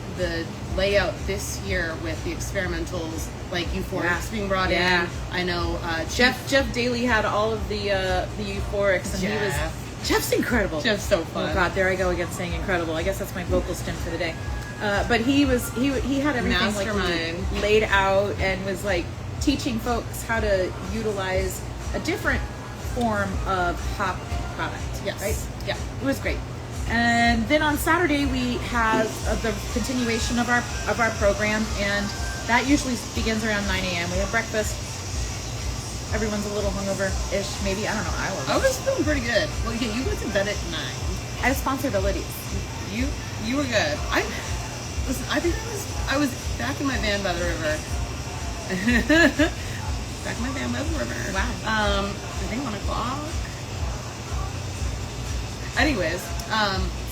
layout this year with the experimentals, like euphorics being brought in. I know Jeff Daly had all of the euphorics, and Jeff's incredible. Jeff's so fun. Oh God, there I go again saying incredible. I guess that's my vocal stint for the day. But he had everything like laid out and was like teaching folks how to utilize a different form of hop product. Yes. Right? Yeah. It was great. And then on Saturday we have the continuation of our program, and that usually begins around 9 a.m. We have breakfast. Everyone's a little hungover-ish, maybe. I don't know. I was feeling pretty good. Well, yeah, you went to bed at 9. I have responsibilities. You were good. Listen, I think I was back in my van by the river. Back in my van by the river. Wow. I think 1 o'clock. Anyways,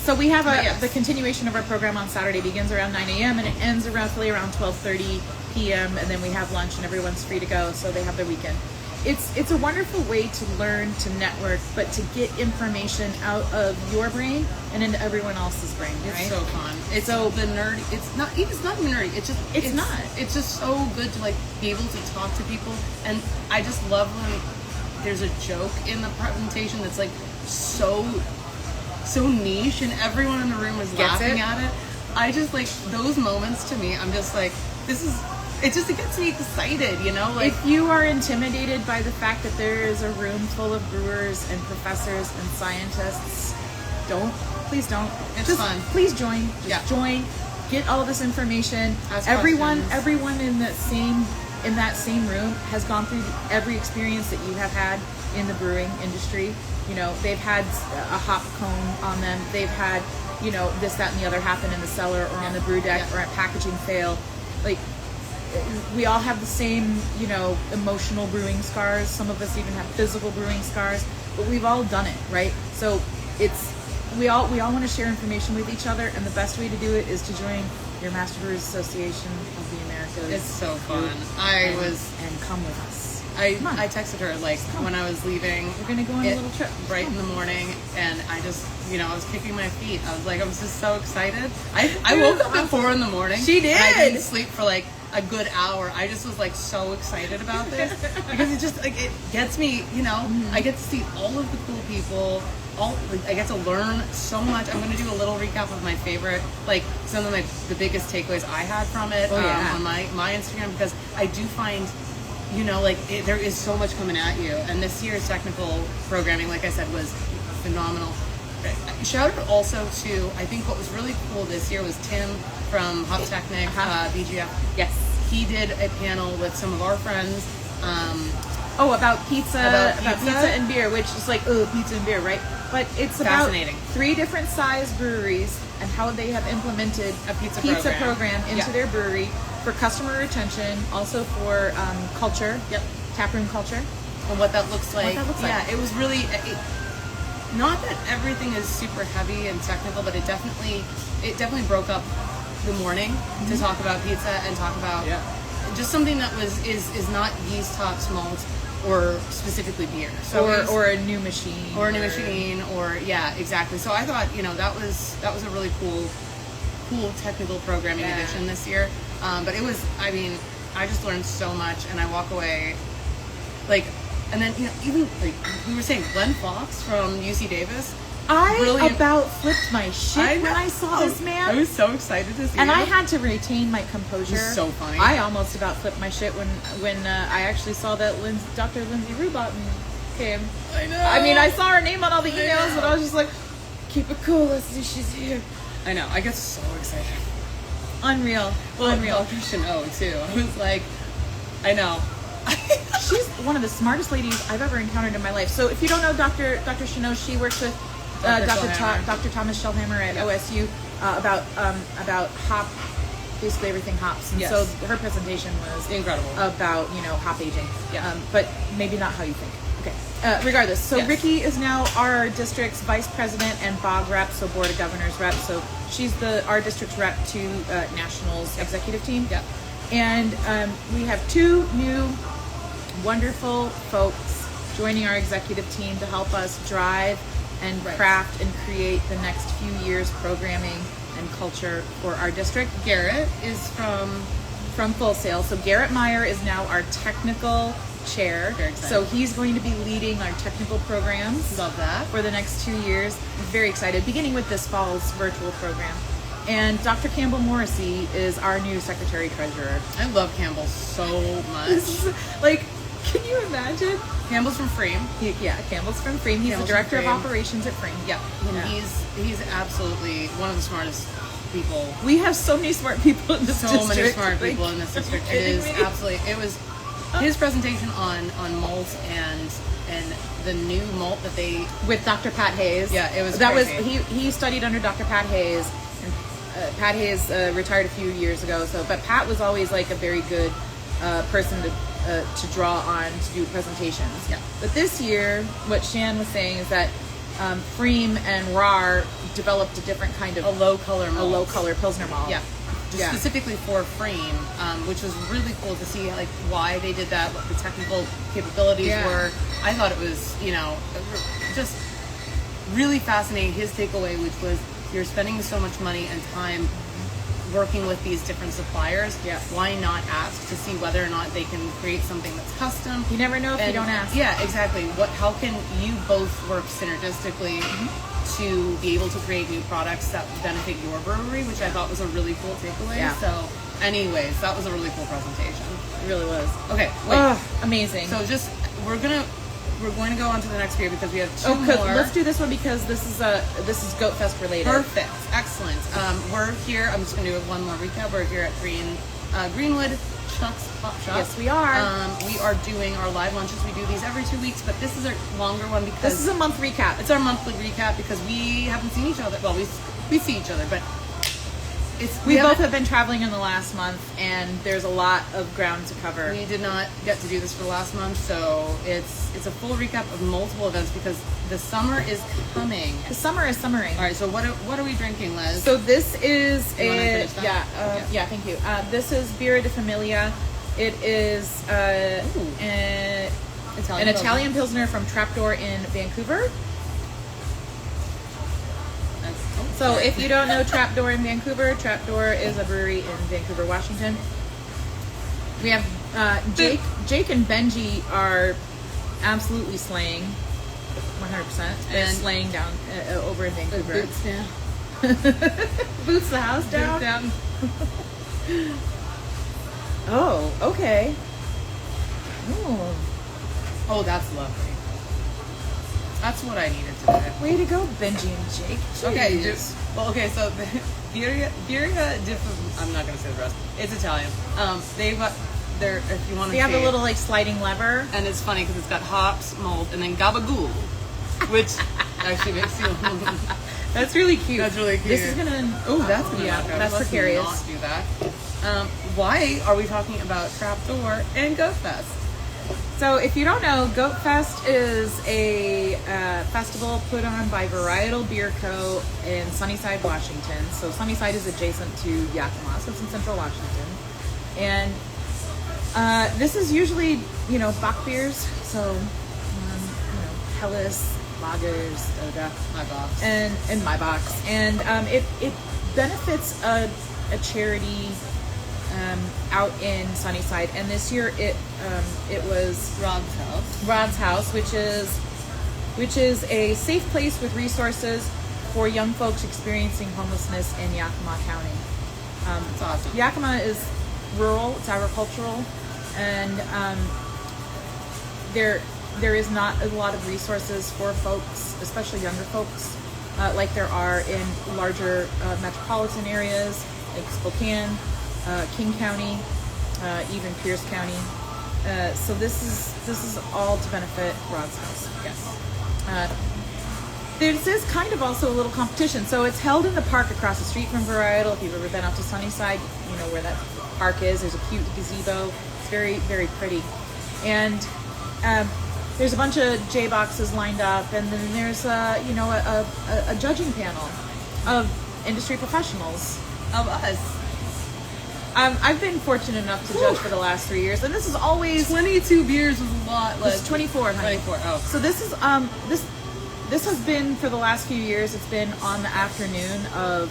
so we have the continuation of our program on Saturday begins around 9 a.m. and it ends roughly around 12:30 p.m. and then we have lunch and everyone's free to go, so they have their weekend. It's a wonderful way to learn, to network, but to get information out of your brain and into everyone else's brain. Right? It's so fun. It's so the nerdy. It's not even nerdy. It's not. It's just so good to like be able to talk to people, and I just love when there's a joke in the presentation that's like so niche and everyone in the room is laughing at it. I just like those moments. To me, I'm just like, it gets me excited, you know? Like, if you are intimidated by the fact that there is a room full of brewers and professors and scientists, please don't. It's fun. Please join. Join. Get all this information. Ask everyone questions. in that same room has gone through every experience that you have had in the brewing industry. You know, they've had a hop cone on them. They've had, you know, this, that, and the other happen in the cellar or on the brew deck or a packaging fail. Like, we all have the same, you know, emotional brewing scars. Some of us even have physical brewing scars, but we've all done it, right? So we all want to share information with each other, and the best way to do it is to join your Master Brewers Association of the Americas. It's so fun. And come with us. I texted her like when I was leaving. We're gonna go on a little trip right in the morning, and I just, you know, I was kicking my feet. I was like, I was just so excited. I woke up at 4 in the morning. She did. And I didn't sleep for like a good hour. I just was like so excited about this because it just like it gets me, you know. I get to see all of the cool people. I get to learn so much. I'm going to do a little recap of my favorite, like some of the biggest takeaways I had from it on my Instagram, because I do find, you know, like there is so much coming at you, and this year's technical programming, like I said, was phenomenal. Shout out also to, I think what was really cool this year was Tim from Hop Technic, BGF. Yes. He did a panel with some of our friends. About pizza and beer, which is like, pizza and beer, right? But it's fascinating. About 3 different size breweries and how they have implemented a pizza program into their brewery for customer retention, also for culture, taproom culture, and what that looks like. Yeah, it was really. Not that everything is super heavy and technical, but it definitely broke up the morning to talk about pizza and talk about just something that is not yeast hops, malt, or specifically beer. So or a new machine. Or exactly. So I thought, you know, that was a really cool technical programming edition this year. But it was, I mean, I just learned so much, and I walk away like. And then, you know, even like we were saying, Glenn Fox from UC Davis. I about flipped my shit when I saw this man. I was so excited to see him. And I had to retain my composure. It was so funny. I almost about flipped my shit when I actually saw that Dr. Lindsay Rubotten came. I know. I mean, I saw her name on all the emails, but I was just like, keep it cool, let's see, she's here. I know. I get so excited. Unreal. Well, unreal. Dr. Chanel, too. I was like, I know. She's one of the smartest ladies I've ever encountered in my life. So if you don't know Dr. Chanel, she works with Dr. Thomas Shellhammer at OSU about hop, basically everything hops. And so her presentation was incredible about hop aging. But maybe not how you think. Okay. Regardless, so Ricky is now our district's vice president and BOG rep, so Board of Governors rep. So she's our district's rep to Nationals executive team. Yeah. And we have two new wonderful folks joining our executive team to help us drive and craft and create the next few years programming and culture for our district. Garrett is from Full Sail. So Garrett Meyer is now our technical chair. Very excited. So he's going to be leading our technical programs. Love that. For the next 2 years. Very excited, beginning with this fall's virtual program. And Dr. Campbell Morrissey is our new secretary treasurer. I love Campbell so much. Like, can you imagine? Campbell's from Frame. Campbell's from Frame. He's the director of operations at Frame. Yeah. He's absolutely one of the smartest people. We have so many smart people in this district. So many smart people in this district. It is absolutely. It was his presentation on malt and the new malt that they with Dr. Pat Hayes. Yeah, it was. That crazy. was he studied under Dr. Pat Hayes. And Pat Hayes retired a few years ago. But Pat was always like a very good person to draw on to do presentations. Yeah. But this year, what Shan was saying is that Freem and RAR developed a different kind of a low color Pilsner malt. Yeah. Specifically for Frame, which was really cool to see like why they did that, what the technical capabilities were. I thought it was, just really fascinating. His takeaway, which was you're spending so much money and time working with these different suppliers. Yeah. Why not ask to see whether or not they can create something that's custom? You never know if you don't ask. Yeah, exactly. How can you both work synergistically to be able to create new products that benefit your brewery, which I thought was a really cool takeaway. Yeah. So anyways, that was a really cool presentation. It really was. Okay, wait. Amazing. So we're going to go on to the next beer because we have two more. Let's do this one because this is Goat Fest related. Perfect. Excellent. We're here. I'm just going to do one more recap. We're here at Greenwood Chuck's Pop Shop. Yes, we are. We are doing our live lunches. We do these every 2 weeks, but this is a longer one because this is a month recap. It's our monthly recap because we haven't seen each other. Well, we see each other, but we both have been traveling in the last month, and there's a lot of ground to cover. We did not get to do this for the last month, so it's a full recap of multiple events because the summer is coming. The summer is summering. All right, so what are we drinking, Liz? So this is thank you. This is Birra de Familia. It is an Italian Pilsner from Trapdoor in Vancouver. So if you don't know Trapdoor in Vancouver, Trapdoor is a brewery in Vancouver, Washington. We have Jake and Benji are absolutely slaying, 100%. They're slaying down over in Vancouver. Boots down. Boots the house down? Down. Oh, okay. Oh, that's lovely. That's what I needed today. Way to go, Benji and Jake. Jeez. Okay, so the Birra I'm not going to say the rest. It's Italian. They've got if you want to they have a little like sliding lever. And it's funny because it's got hops, malt, and then gabagool, which actually makes you That's really cute. That's really cute. This is going to... Oh, that's going to that's precarious. Let's not do that. Why are we talking about Trapdoor and Goat Fest? So if you don't know, Goat Fest is a festival put on by Varietal Beer Co. in Sunnyside, Washington. So Sunnyside is adjacent to Yakima, so it's in central Washington. And this is usually, Bach beers. So, Helles, lagers, My box. And my box. And it benefits a charity out in Sunnyside, and this year it was Rod's House, which is a safe place with resources for young folks experiencing homelessness in Yakima County. That's awesome. Yakima is rural, it's agricultural, and there is not a lot of resources for folks, especially younger folks, like there are in larger metropolitan areas like Spokane, King County, even Pierce County. So this is all to benefit Rod's House. Yes. this is kind of also a little competition. So it's held in the park across the street from Varietal. If you've ever been up to Sunnyside, you know where that park is. There's a cute gazebo. It's very, very pretty. And there's a bunch of J boxes lined up, and then there's a judging panel of industry professionals. Of us. I've been fortunate enough to judge for the last 3 years, and this is always 22 beers was a lot. It's 24. Honey. 24. Oh, so this is this has been for the last few years. It's been on the afternoon of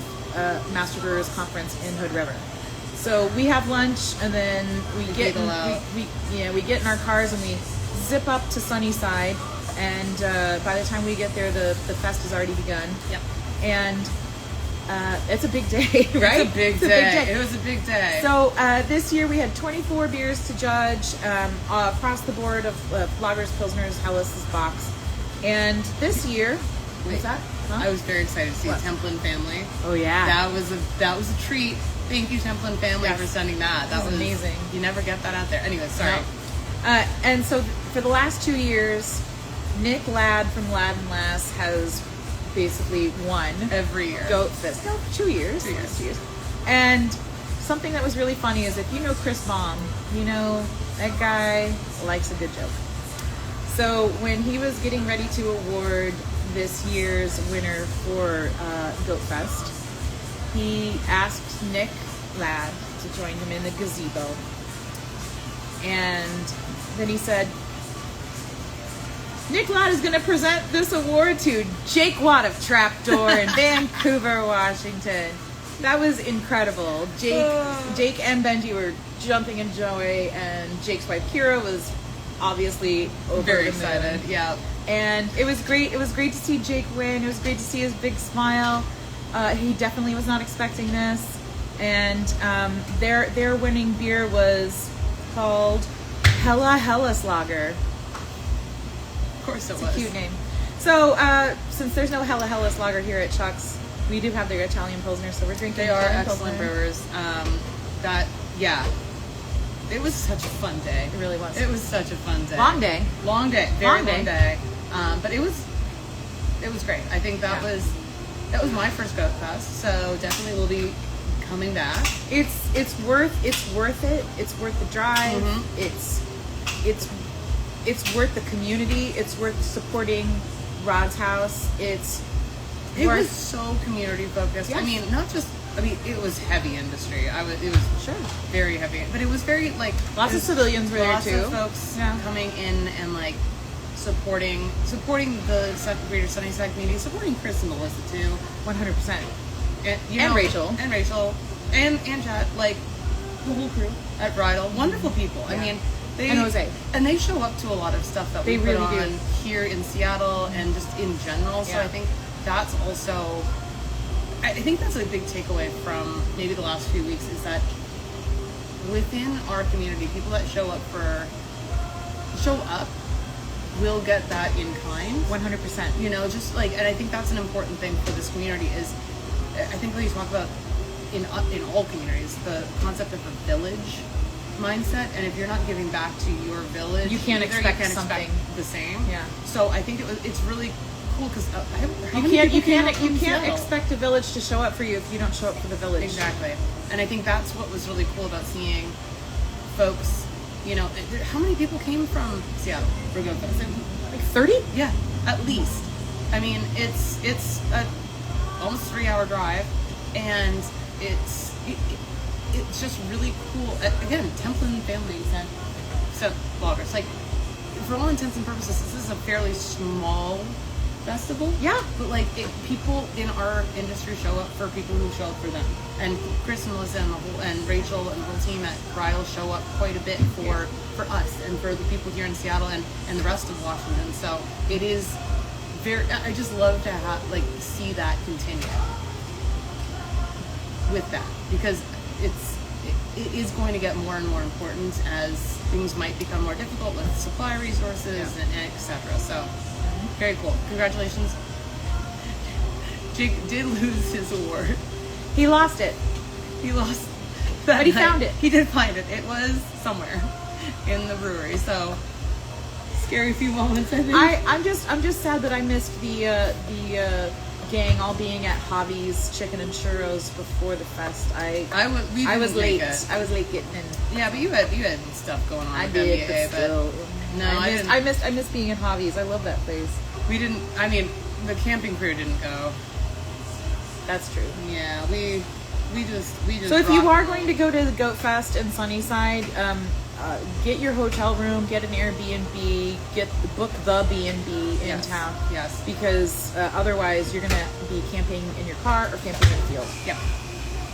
Master Brewers Conference in Hood River. So we have lunch, and then we get in our cars and we zip up to Sunnyside, and by the time we get there, the fest has already begun. Yep. And it's a big day, right? It's a big day. It was a big day. So this year we had 24 beers to judge across the board of lagers, pilsners, Helles, Box. And this year, what's that? Huh? I was very excited to see Templin Family. Oh yeah, that was a treat. Thank you, Templin Family, for sending that. That was amazing. You never get that out there. Anyway, sorry. No. And so for the last 2 years, Nick Ladd from Ladd and Lass has basically won every year. Goat Fest. No, 2 years. 2 years. 2 years. And something that was really funny is if you know Chris Baum, you know that guy likes a good joke. So when he was getting ready to award this year's winner for Goat Fest, he asked Nick Ladd to join him in the gazebo. And then he said, Nick Ladd is going to present this award to Jake Watt of Trapdoor in Vancouver, Washington. That was incredible. Jake and Benji were jumping in joy, and Jake's wife Kira was obviously very excited. Yeah. And it was great. It was great to see Jake win. It was great to see his big smile. He definitely was not expecting this. And their winning beer was called Helles Lager. Of course it was. It's a cute name. So since there's no Helles Lager here at Chuck's, we do have their Italian Pilsner, so we're drinking. They are Italian excellent brewers. It was such a fun day. It really was. It was such a fun day. Long day. Long day. Very long day. But it was great. I think that was my first Goat Fest, so definitely we'll be coming back. It's worth it. It's worth the drive. Mm-hmm. It's worth the community. It's worth supporting Rod's House. It was so community focused. Yes. I mean, it was heavy industry. It was very heavy, but it was very lots of civilians were there too. Lots of folks coming in and supporting the Greater Sunnyside community, supporting Chris and Melissa too. 100%. And Rachel and Chad, the whole crew at Bridal, wonderful people. Yeah. I mean, and Jose, and they show up to a lot of stuff that we really put on do here in Seattle and just in general. So I think that's also. I think that's a big takeaway from maybe the last few weeks is that within our community, people that show up will get that in kind. 100%. You know, and I think that's an important thing for this community is, I think when you talk about in all communities, the concept of a village mindset, and if you're not giving back to your village, you can't expect something the same. Yeah. So I think it's really cool because you can't expect a village to show up for you if you don't show up for the village. Exactly. And I think that's what was really cool about seeing folks. You know, how many people came from Seattle for Goat Fest? 30? Yeah, at least. I mean, it's a almost 3-hour drive, and it's just really cool. Again, Templin Family said bloggers. For all intents and purposes, this is a fairly small festival. Yeah. But people in our industry show up for people who show up for them. And Chris and Melissa and Rachel and the whole team at Ryle show up quite a bit for us and for the people here in Seattle and the rest of Washington. So it is I just love to see that continue with that, because it is going to get more and more important as things might become more difficult with supply resources and etc. So very cool. Congratulations. Jake did lose his award. He lost it. He lost but he found it. He did find it. It was somewhere in the brewery. So scary few moments, I think. I'm just sad that I missed the gang all being at Javi's Chicken and Churros before the fest. I was late. I was late getting in. Yeah, but you had stuff going on. I with did, NBA, but still. No, I missed being at Javi's. I love that place. We didn't. I mean, the camping crew didn't go. That's true. Yeah, we just. So if you are going to go to the Goat Fest in Sunnyside, get your hotel room, get an Airbnb, book the B&B in town. Yes. Because otherwise you're gonna be camping in your car or camping in the field. Yeah.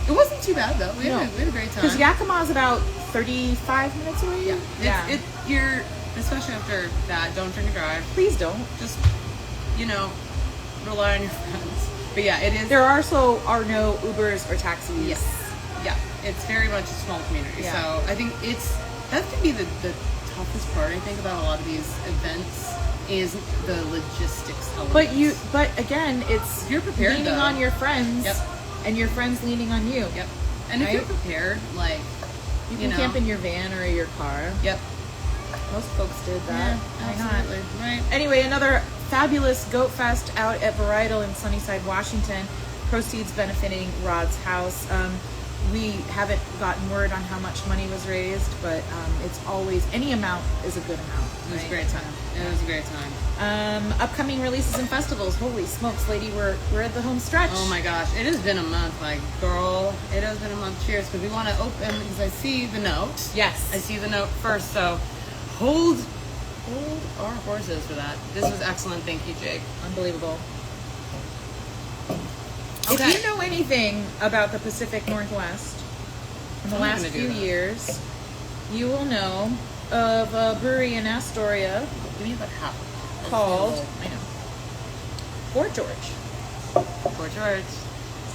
It wasn't too bad though. We had a great time. Because Yakima's about 35 minutes away. Yeah. You're especially after that. Don't drink and drive. Please don't. Just rely on your friends. But yeah, it is. There also are no Ubers or taxis. Yes. Yeah. It's very much a small community. Yeah. So I think that can be the toughest part. I think about a lot of these events is the logistics element. But again, it's you're prepared leaning on your friends. Yep. And your friends leaning on you. Yep. And if you're prepared, like you can camp in your van or your car. Yep. Most folks did that. Yeah, absolutely. Right. Anyway, another fabulous Goat Fest out at Varietal in Sunnyside, Washington. Proceeds benefiting Rod's house. We haven't gotten word on how much money was raised, but it's always, any amount is a good amount. It was a great time. It was a great time. Upcoming releases and festivals. Holy smokes, lady, we're at the home stretch. Oh my gosh, it has been a month, like, girl. It has been a month. Cheers, because we want to open, because I see the note. Yes. I see the note first, so hold our horses for that. This was excellent. Thank you, Jake. Unbelievable. Okay. If you know anything about the Pacific Northwest in the last few years, you will know of a brewery in Astoria. Give me about half. Called Fort George. Fort George.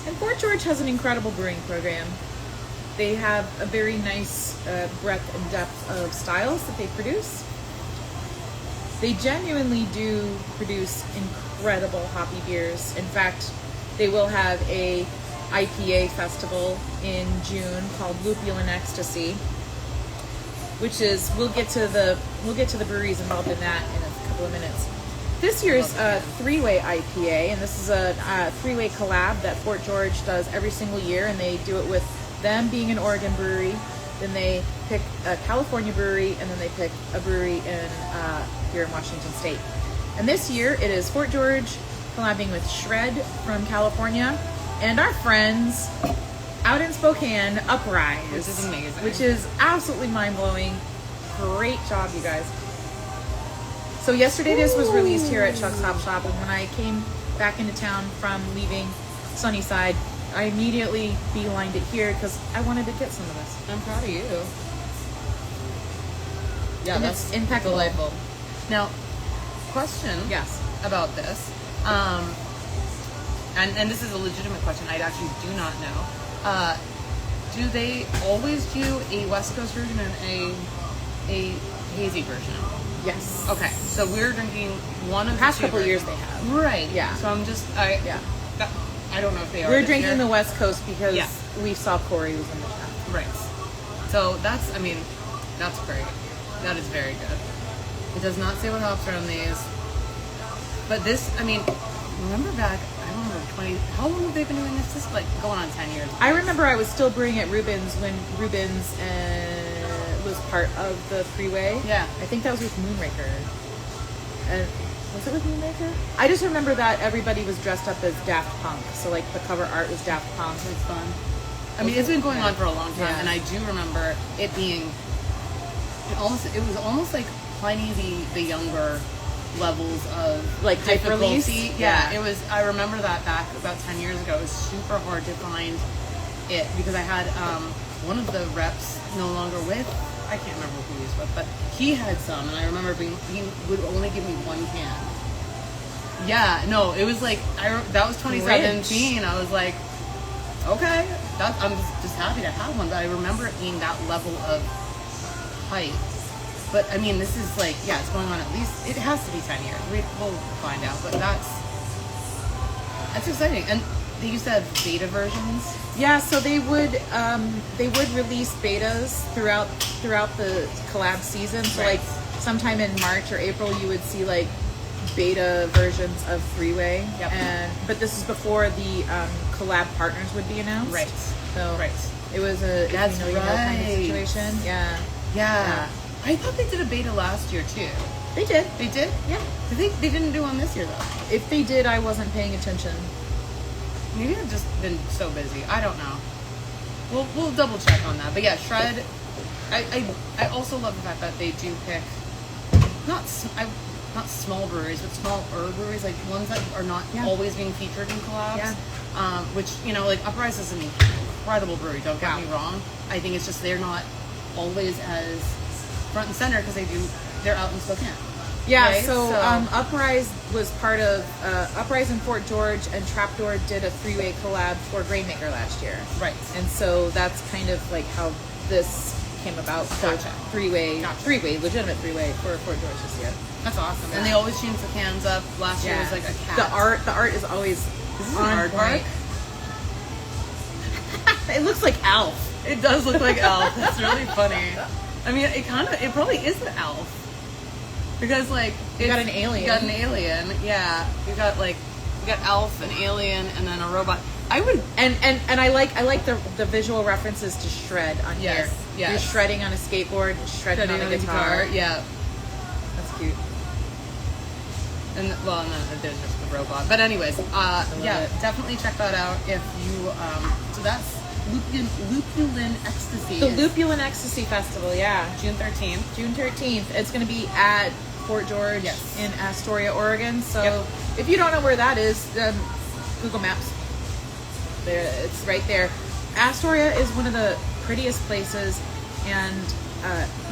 And Fort George has an incredible brewing program. They have a very nice breadth and depth of styles that they produce. They genuinely do produce incredible hoppy beers. In fact, they will have a IPA festival in June called Lupulin Ecstasy, which is we'll get to the breweries involved in that in a couple of minutes. This year's three-way IPA, and this is a three-way collab that Fort George does every single year, and they do it with them being an Oregon brewery, then they pick a California brewery, and then they pick a brewery in here in Washington State. And this year it is Fort George collabing with Shred from California, and our friends out in Spokane, Uprise. Which is amazing. Which is absolutely mind-blowing. Great job, you guys. So yesterday this was released here at Chuck's Hop Shop, and when I came back into town from leaving Sunnyside, I immediately beelined it here because I wanted to get some of this. I'm proud of you. Yeah, and that's it's impeccable. Delightful. Now, question about this. And this is a legitimate question. I actually do not know. Do they always do a West Coast version and a hazy version? Yes. Okay, so we're drinking one of the past two couple versions. years they have. Right. Yeah. So I'm just I don't know if they are. We're drinking the West Coast because we saw Corey was in the town. Right. So that's great. That is very good. It does not say what hops are on these. But this, remember back, I don't remember 20, how long have they been doing this? This is like going on 10 years. I remember I was still brewing at Rubens when Rubens was part of the freeway. Yeah. I think that was with Moonraker. Was it with Moonraker? I just remember that everybody was dressed up as Daft Punk. So like the cover art was Daft Punk. That's fun. It's been going on for a long time, and I do remember it being, it was almost like Pliny the Younger levels of like type release. Yeah, it was. I remember that back about 10 years ago. It was super hard to find it because I had one of the reps no longer with. I can't remember who he was with, but he had some, and I remember he would only give me one can. Yeah, no, it was like that was 2017. I was like, okay, I'm just happy to have one, but I remember it being that level of hype. But this is like, it's going on at least, it has to be 10 years. We'll find out, but that's exciting. And you said beta versions? Yeah, so they would release betas throughout the collab season. So like sometime in March or April, you would see like beta versions of Three-Way. Yep. But this is before the collab partners would be announced. Right. So Right. it was a That's you know kind of right. situation. Yeah. Yeah. I thought they did a beta last year too. They did. They did? Yeah. I think they didn't do one this year though. If they did, I wasn't paying attention. Maybe I've just been so busy. I don't know. We'll double check on that. But yeah, Shred. I also love the fact that they do pick not small breweries, but smaller breweries, like ones that are not always being featured in collabs. Yeah. Which, you know, like Uprise is an incredible brewery. Don't get me wrong. I think it's just they're not always as front and center because they're out in Spokane. Yeah, right? so Uprise was part of Uprise in Fort George, and Trapdoor did a Three-Way collab for Grainmaker last year. Right. And so that's kind of like how this came about. Gotcha. Three-way, legitimate Three-Way for Fort George this year. That's awesome. Yeah. And they always change the cans up. Last year was like a cat. The art is always This is on an point. It looks like Alf. It does look like Elf. That's really funny. I mean, it probably is an elf. Because, like... You got an alien. You got an alien, yeah. You got elf, an alien, and then a robot. I would... And I like the visual references to Shred on here. Yes. You're shredding on a skateboard, shredding on a guitar. Yeah. That's cute. And, well, no, there's just the robot. But anyways, definitely check that out if you... so that's Lupulin Ecstasy. The Lupulin Ecstasy Festival, yeah. June 13th. June 13th. It's going to be at Fort George in Astoria, Oregon. So if you don't know where that is, Google Maps. There, it's right there. Astoria is one of the prettiest places, and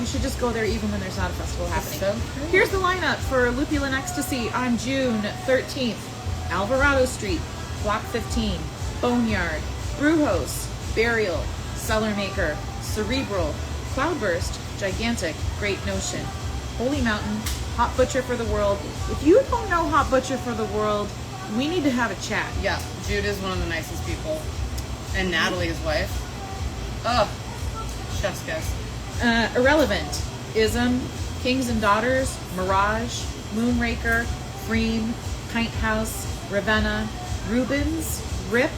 you should just go there even when there's not a festival happening. So pretty. Here's the lineup for Lupulin Ecstasy on June 13th. Alvarado Street, Block 15, Boneyard, Brewhouse, Burial, Cellar Maker, Cerebral, Cloudburst, Gigantic, Great Notion, Holy Mountain, Hot Butcher for the World. If you don't know Hot Butcher for the World, we need to have a chat. Yeah, Jude is one of the nicest people. And Natalie, his wife. Ugh. Chef's kiss. Irrelevant, Ism, Kings and Daughters, Mirage, Moonraker, Freem, Pint House, Ravenna, Rubens, Rip,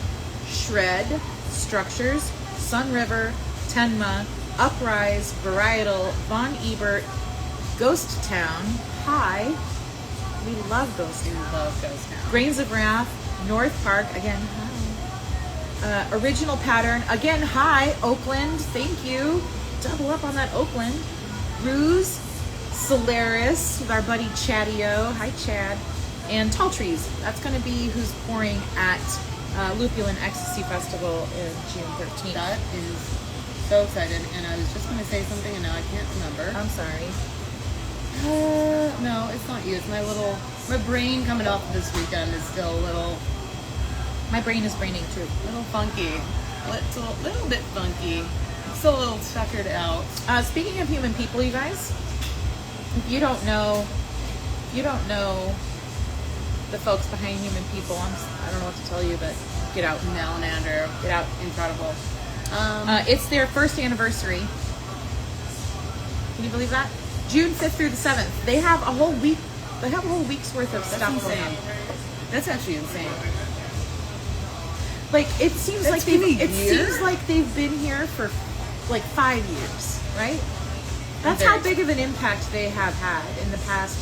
Shred, Structures, Sun River, Tenma, Uprise, Varietal, Von Ebert, Ghost Town, Hi. We love Ghost Town. We love Ghost Town. Grains of Wrath, North Park, again, hi. Original Pattern, again, hi. Oakland, thank you. Double up on that Oakland. Ruse, Solaris with our buddy Chatty-O. Hi, Chad. And Tall Trees. That's going to be who's pouring at Lupulin Ecstasy Festival in June 13th. That is so excited. And I was just going to say something and now I can't remember. I'm sorry. No, it's not you. It's my brain coming off this weekend is still a little... My brain is braining too. Little funky. Little bit funky. Still a little tuckered out. Speaking of human people, you guys, if you don't know the folks behind Human People, I don't know what to tell you, but get out. Nell and Andrew. Get out. Incredible. It's their first anniversary. Can you believe that? June 5th through the 7th. They have a whole week. They have a whole week's worth of stuff going on. That's actually insane. Like it seems That's like they've been here for like 5 years, right? That's how big of an impact they have had in the past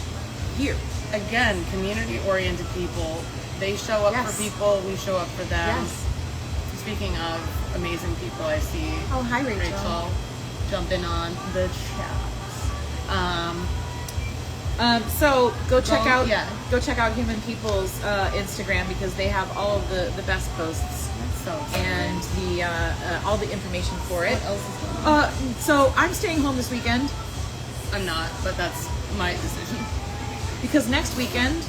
year. Again, community-oriented people. They show up for people. We show up for them. Yes. Speaking of amazing people, I see. Oh, hi, Rachel. Jumping on the chat. So go check out Human People's Instagram because they have all of the best posts. That's so exciting. And the all the information for it. What else is going on? So I'm staying home this weekend I'm not, but that's my decision. because next weekend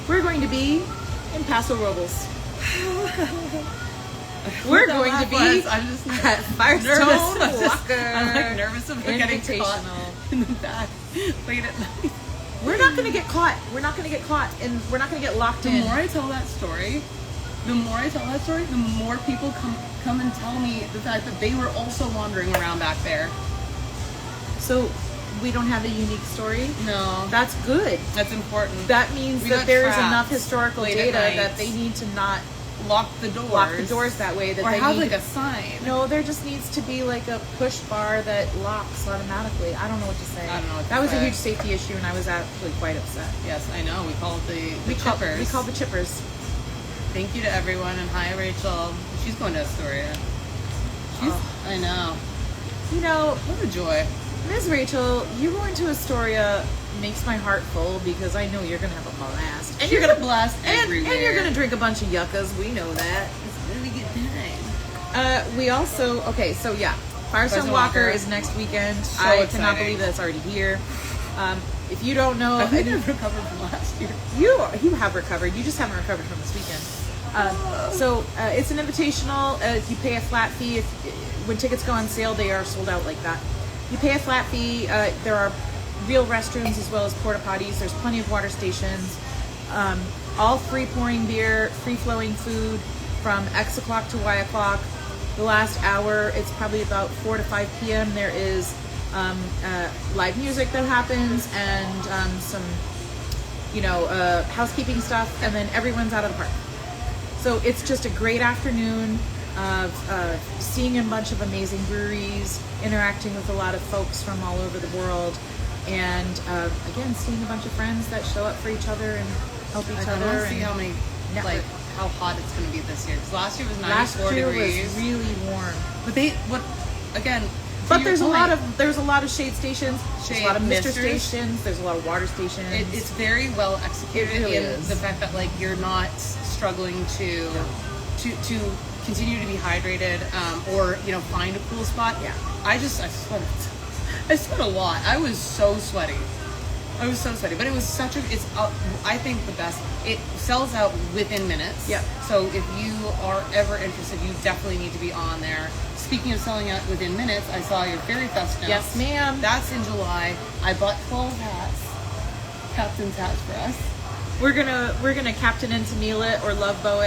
we're going to be in Paso Robles. We're going to be I'm just at Firestone Walker. I'm like nervous of getting caught Invitational. in the back late at night. We're not going to get caught. We're not going to get caught, and we're not going to get locked The in. more I tell that story, the more people come and tell me the fact that they were also wandering around back there. So we don't have a unique story. No. That's good. That's important. That means that there is enough historical data that they need to not lock the doors that way. That or they have need like a sign. No, there just needs to be like a push bar that locks automatically. I don't know what to say. I don't know what to That was say. a huge safety issue, and I was actually quite upset. Yes, I know. We called the We chippers. called the chippers. Thank you to everyone, and hi, Rachel. She's going to Astoria. I know. You know, what a joy. Ms. Rachel, you going to Astoria makes my heart full because I know you're going to have a blast. And you're going to blast everywhere. And you're going to drink a bunch of yuccas. We know that. It's really good time. We also, okay, so yeah. Firestone Walker is next weekend. So I exciting. cannot believe that it's already here. If you don't know... Have you recovered from last year? You have recovered. You just haven't recovered from this weekend. It's an invitational. You pay a flat fee. When tickets go on sale, they are sold out like that. You pay a flat fee. There are real restrooms as well as porta potties. There's plenty of water stations. All free pouring beer, free flowing food from X o'clock to Y o'clock. The last hour, it's probably about 4 to 5 p.m. There is live music that happens and some, housekeeping stuff, and then everyone's out of the park. So it's just a great afternoon of seeing a bunch of amazing breweries, interacting with a lot of folks from all over the world, and again, seeing a bunch of friends that show up for each other and help each other. I want to see how many, network. how hot it's going to be this year. Because last year was 94 degrees. Last year was really warm. But there's a lot of shade stations. There's a lot of mister stations. There's a lot of water stations. It's very well executed It really in is. the fact that you're not struggling to continue to be hydrated or find a cool spot. Yeah. I sweat a lot. I was so sweaty. But it was I think the best. It sells out within minutes. Yep. So if you are ever interested, you definitely need to be on there. Speaking of selling out within minutes, I saw your Fairy Fest now. Yes, ma'am. That's in July. I bought 12 hats. Captain's hats for us. We're gonna captain into Neil it or love boat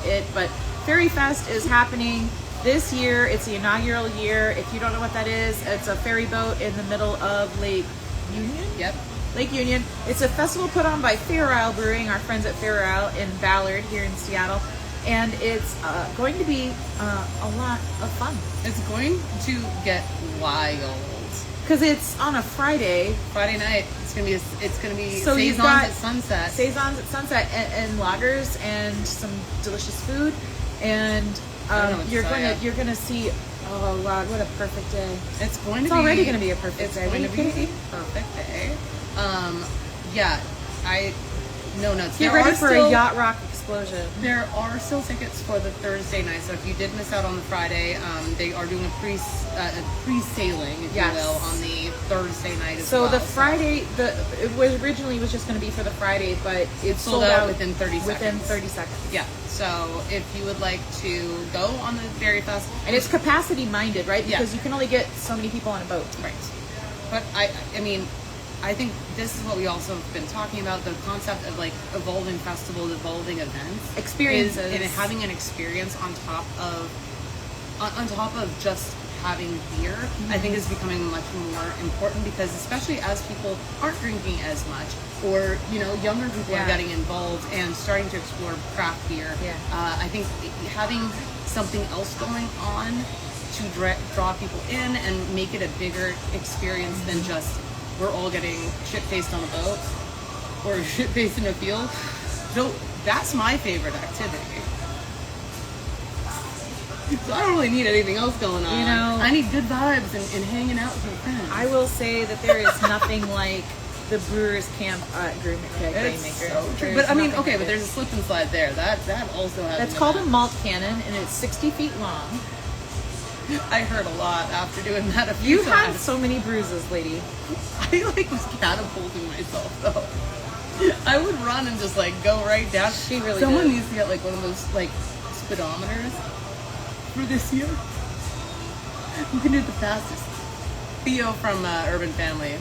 it, but Fairy Fest is happening this year. It's the inaugural year. If you don't know what that is, it's a ferry boat in the middle of Lake Union. Yep. Lake Union. It's a festival put on by Fair Isle Brewing, our friends at Fair Isle in Ballard here in Seattle, and it's going to be a lot of fun. It's going to get wild because it's on a Friday night. It's gonna be so saisons at sunset. Saisons at sunset and lagers and some delicious food, and you're gonna see. Oh God, what a perfect day! It's already gonna be a perfect day. It's going to be a perfect day. No nuts. Get ready for a yacht rock explosion. There are still tickets for the Thursday night, so if you did miss out on the Friday, they are doing a pre-sailing, if you will, on the Thursday night as well. So the Friday, it was originally just going to be for the Friday, but it's sold out within 30 seconds. Within 30 seconds. Yeah. So if you would like to go on the Fairy Fest, and it's capacity minded, right? Because you can only get so many people on a boat. Right. But I think this is what we also have been talking about, the concept of evolving festivals, evolving events. Experiences. And having an experience on top of just having beer, I think is becoming much more important because especially as people aren't drinking as much or, younger people are getting involved and starting to explore craft beer. Yeah. I think having something else going on to draw people in and make it a bigger experience than just we're all getting shit-faced on a boat or shit-faced in a field. So that's my favorite activity. So I don't really need anything else going on. I need good vibes and hanging out with my friends. I will say that there is nothing like the Brewers Camp at Grainmaker. So true. But but there's a slip and slide there. That also has. That's called a malt cannon, and it's 60 feet long. I heard a lot after doing that a few times. You've had so many bruises, lady. I was catapulting myself though. I would run and just go right down. Someone needs to get one of those speedometers for this year. You can do it the fastest. Theo from Urban Family.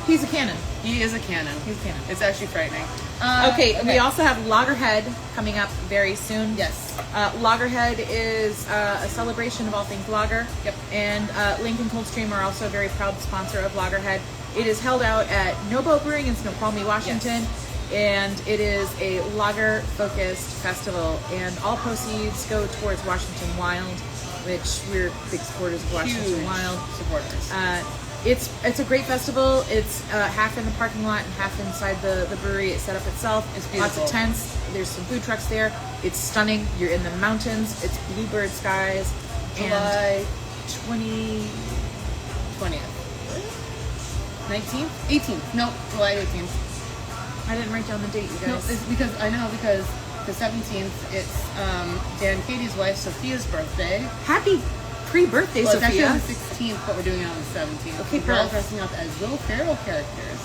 He's a cannon. He is a cannon. He's a cannon. It's actually frightening. Okay, we also have Loggerhead coming up very soon. Yes. Loggerhead is a celebration of all things lager. Yep. And Lincoln Coldstream are also a very proud sponsor of Loggerhead. It is held out at No Boat Brewing in Snoqualmie, Washington. Yes. And it is a lager-focused festival. And all proceeds go towards Washington Wild, which we're big supporters of Washington Huge Wild. supporters. It's a great festival. It's half in the parking lot and half inside the brewery set up itself. It's Lots beautiful. of tents. There's some food trucks there. It's stunning. You're in the mountains. It's bluebird skies. July And 20th. 19th? 18th. No, July 18th. I didn't write down the date, you guys. No, it's because the 17th, it's Dan Katie's wife Sophia's birthday. Happy pre-birthday, Well, it's actually Sophia. on the 16th, but we're doing it on the 17th. Okay, We're all perfect. dressing up as Will Ferrell characters.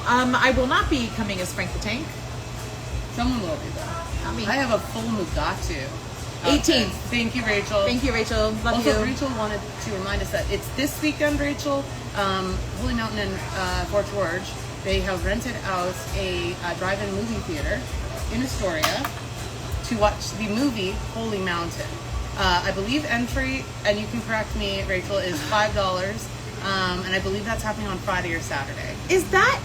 I will not be coming as Frank the Tank. Someone will be though. I mean, I have a full Mugatu. 18th. Thank you, Rachel. Thank you, Rachel. Love Also, you. Rachel wanted to remind us that it's this weekend, Rachel. Holy Mountain and Fort George, they have rented out a drive-in movie theater in Astoria to watch the movie Holy Mountain. I believe entry, and you can correct me, Rachel, is $5. And I believe that's happening on Friday or Saturday. Is that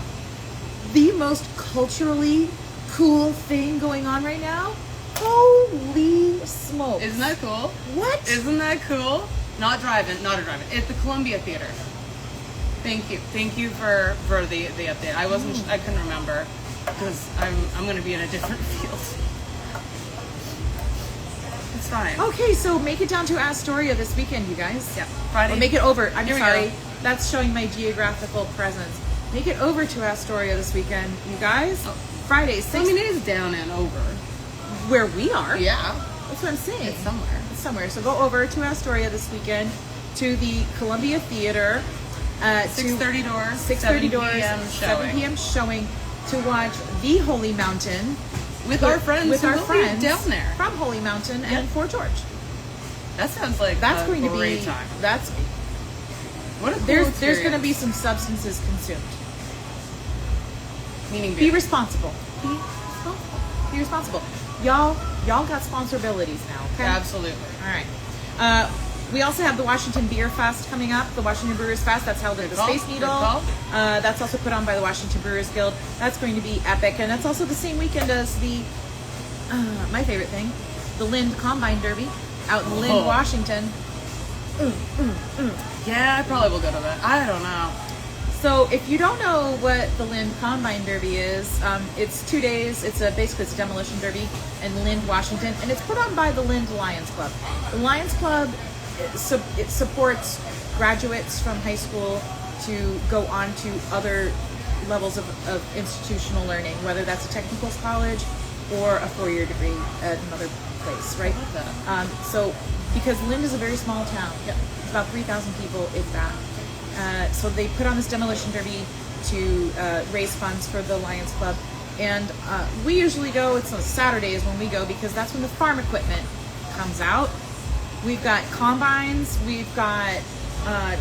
the most culturally cool thing going on right now? Holy smoke. Isn't that cool? What? Isn't that cool? Not a drive-in. It's the Columbia Theater. Thank you for the update. I couldn't remember because I'm going to be in a different field. It's fine. Okay, so make it down to Astoria this weekend, you guys. Yeah, Friday. Or make it over. I'm Here we sorry. go. That's showing my geographical presence. Make it over to Astoria this weekend, you guys. Oh. Friday, So, I mean, it is down and over. where we are. Yeah, That's what I'm saying. it's somewhere. It's somewhere. So go over to Astoria this weekend to the Columbia Theater. 6:30 doors. 6:30 doors. 7 7 p.m. p.m. showing to watch the Holy Mountain With our friends. With who our will be friends down there. from Holy Mountain Yep. and Fort George. That sounds like That's a going to great be. time. That's What a cool there's experience. going to be some substances consumed. Meaning Be beer. responsible. Be responsible. Be responsible. Y'all got sponsorabilities now. Okay. Absolutely. All right. We also have the Washington Beer Fest coming up, the Washington Brewers Fest. That's held at the call. Space Good Needle. call. That's also put on by the Washington Brewers Guild. That's going to be epic. And that's also the same weekend as the, my favorite thing, the Lind Combine Derby out in Lind, Oh. Washington. Yeah, I probably will go to that. I don't know. So if you don't know what the Lind Combine Derby is, it's 2 days. Basically it's a demolition derby in Lind, Washington, and it's put on by the Lind Lions Club. The Lions Club, it supports graduates from high school to go on to other levels of institutional learning, whether that's a technical college or a 4-year degree at another place, right? I love that. So because Lind is a very small town, Yep. it's about 3,000 people, if that. So they put on this demolition derby to raise funds for the Lions Club. And we usually go, it's on Saturdays when we go because that's when the farm equipment comes out. We've got combines, we've got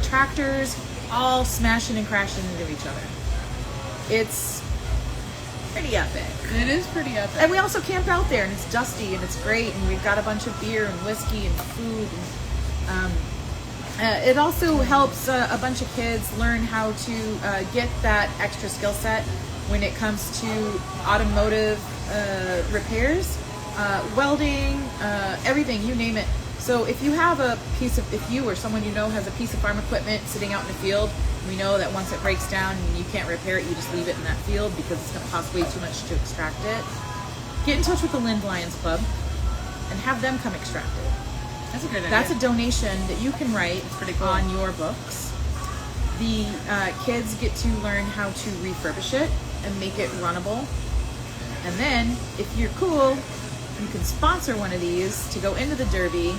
tractors, all smashing and crashing into each other. It's pretty epic. It is pretty epic. And we also camp out there and it's dusty and it's great and we've got a bunch of beer and whiskey and food. And, it also helps a bunch of kids learn how to get that extra skill set when it comes to automotive repairs, welding, everything, you name it. So if you have if you or someone you know has a piece of farm equipment sitting out in the field, we know that once it breaks down and you can't repair it, you just leave it in that field because it's going to cost way too much to extract it. Get in touch with the Lind Lions Club and have them come extract it. That's a good idea. That's a donation that you can write pretty cool. on your books. The kids get to learn how to refurbish it and make it runnable. And then, if you're cool, you can sponsor one of these to go into the Derby,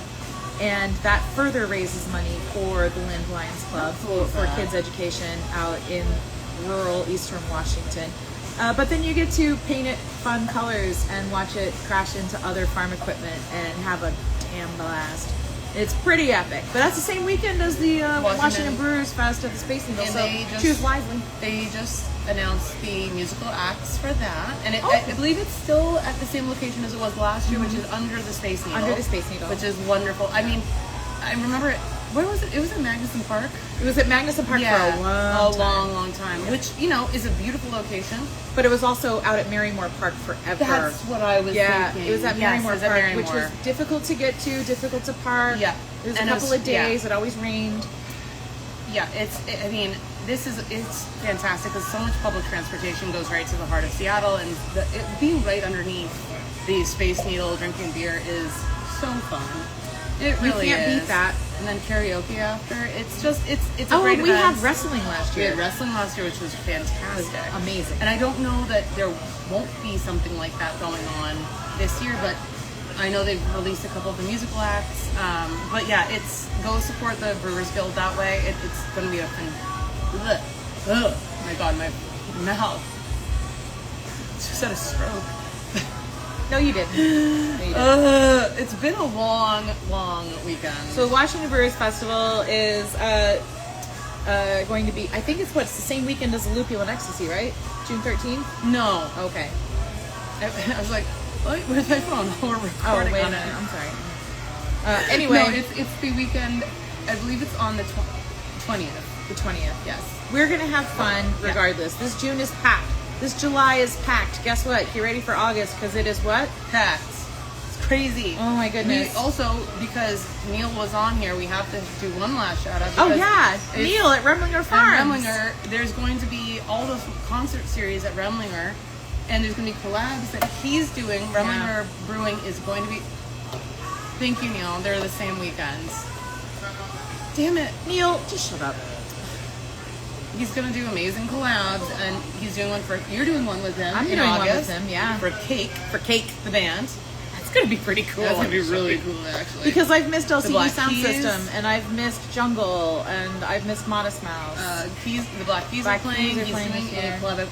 and that further raises money for the Lind Lions Club How cool is for that? kids' education out in rural eastern Washington. But then you get to paint it fun colors and watch it crash into other farm equipment and have a damn blast. It's pretty epic. But that's the same weekend as the Washington Brewers Fest at the Space Needle, And so they just- choose wisely. They just announced the musical acts for that, and I believe it's still at the same location as it was last year, which is under the Space Needle. Under the Space Needle, which is wonderful. I mean, I remember it. Where was it? It was at Magnuson Park. It was at Magnuson Park for a long time. Which, you know, is a beautiful location. But it was also out at Marymore Park forever. That's what I was thinking. It was at Marymore Park, which was difficult to get to, difficult to park. Yeah. There was a couple of days. It always rained. Yeah, I mean, it's fantastic because so much public transportation goes right to the heart of Seattle, and being right underneath the Space Needle drinking beer is so fun. It really can't beat that. And then karaoke after. It's a great event. We had wrestling last year. We had wrestling last year, which was fantastic. It was amazing. And I don't know that there won't be something like that going on this year, but I know they've released a couple of the musical acts. But yeah, go support the Brewers Guild that way. It's going to be a fun. Oh my God, my mouth just had a stroke. No, you didn't. It's been a long, long weekend. So Washington Brewers Festival is going to be, I think it's the same weekend as the Lupulin Ecstasy, right? June 13th? No. Okay. I was like, where's my phone? We're recording wait a on minute. it. I'm sorry. Anyway. No, it's the weekend, I believe it's on the 20th. The 20th. Yes. We're going to have fun regardless. Yeah. This June is packed. This July is packed. Guess what? Get ready for August because it is what? Packed. It's crazy. Oh my goodness. We also, because Neil was on here, we have to do one last shout out. Oh yeah, Neil at Remlinger Farms. At Remlinger, there's going to be all those concert series at Remlinger, and there's going to be collabs that he's doing. Remlinger Brewing is going to be. Thank you, Neil. They're the same weekends. Damn it, Neil, just shut up. He's gonna do amazing collabs, and he's doing one you're doing one with him. I'm in doing August, one with him, yeah. For Cake, the band. That's gonna be pretty cool. That's gonna be really cool, actually. Because I've missed LCD Sound Keys. System, and I've missed Jungle, and I've missed Modest Mouse. The Black Keys are playing. He's doing a collab.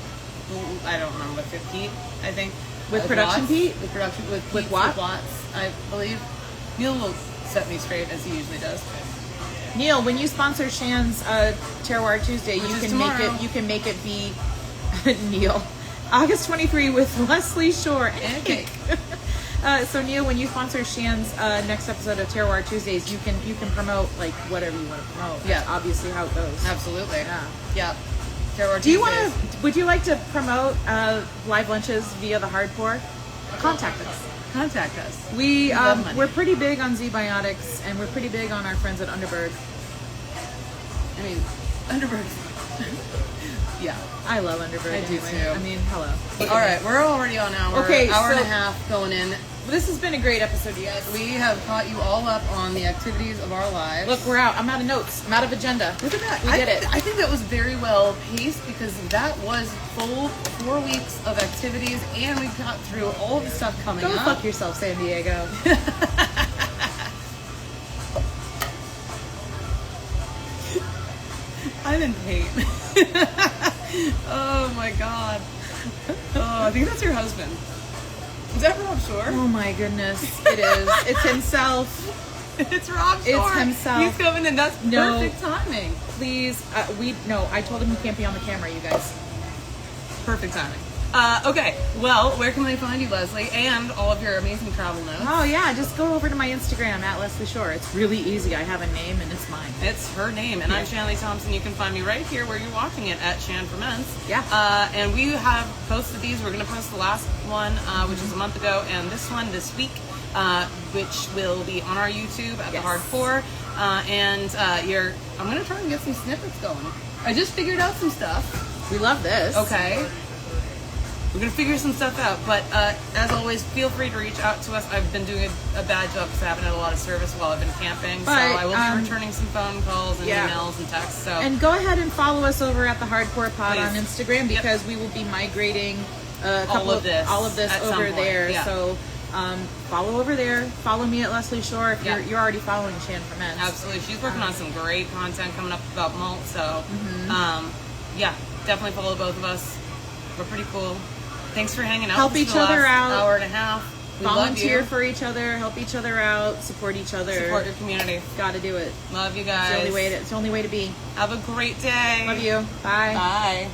I don't remember what Pete, I think. With Production Watts. Pete? With Production with Watts? I believe. Neil will set me straight as he usually does. Neil, when you sponsor Shan's Terroir Tuesday, you can make it be Neil. August 23 with Leslie Shore and Cake. So Neil, when you sponsor Shan's next episode of Terroir Tuesdays, you can promote like whatever you want to promote. Yeah, that's obviously how it goes. Absolutely. Yeah. Terroir Tuesdays. Would you like to promote live lunches via the Hard Pour? Contact us. We're pretty big on Z-Biotics, and we're pretty big on our friends at Underberg. I mean, Underberg. Yeah, I love Underberg. I do too. I mean, hello. All right, we're already on hour and a half going in. This has been a great episode, you guys. We have caught you all up on the activities of our lives. Look, we're out. I'm out of notes. I'm out of agenda. Look at that. We did it. I think that was very well paced because that was full 4 weeks of activities, and we got through all of the stuff coming up. Go fuck yourself, San Diego. I'm in pain. Oh my God. Oh, I think that's your husband. Is that Rob Shore? Oh my goodness. It is. It's himself. It's Rob Shore. It's himself. He's coming in. That's perfect timing. Please. I told him he can't be on the camera, you guys. Perfect timing. Okay, well, where can they find you, Leslie, and all of your amazing travel notes? Oh, yeah, just go over to my Instagram, at Leslie Shore. It's really easy. I have a name, and it's mine. It's her name, and I'm Shanleigh Thomson. You can find me right here where you're watching it at Shan Ferments. Yeah. And we have posted these. We're going to post the last one, which was a month ago, and this one this week, which will be on our YouTube at the Hard Pour. And I'm going to try and get some snippets going. I just figured out some stuff. We love this. Okay. We're going to figure some stuff out, but as always, feel free to reach out to us. I've been doing a bad job because I haven't had a lot of service while I've been camping, so I will be returning some phone calls and emails and texts. So. And go ahead and follow us over at the Hardcore Pod on Instagram because we will be migrating all of this over there. Yeah. So follow over there. Follow me at Leslie Shore if you're already following Shan Ferments. Absolutely. She's working on some great content coming up about malt, so definitely follow both of us. We're pretty cool. Thanks for hanging out. Help each other out. Hour and a half. Volunteer for each other. Help each other out. Support each other. Support your community. Got to do it. Love you guys. It's the only way to be. Have a great day. Love you. Bye. Bye.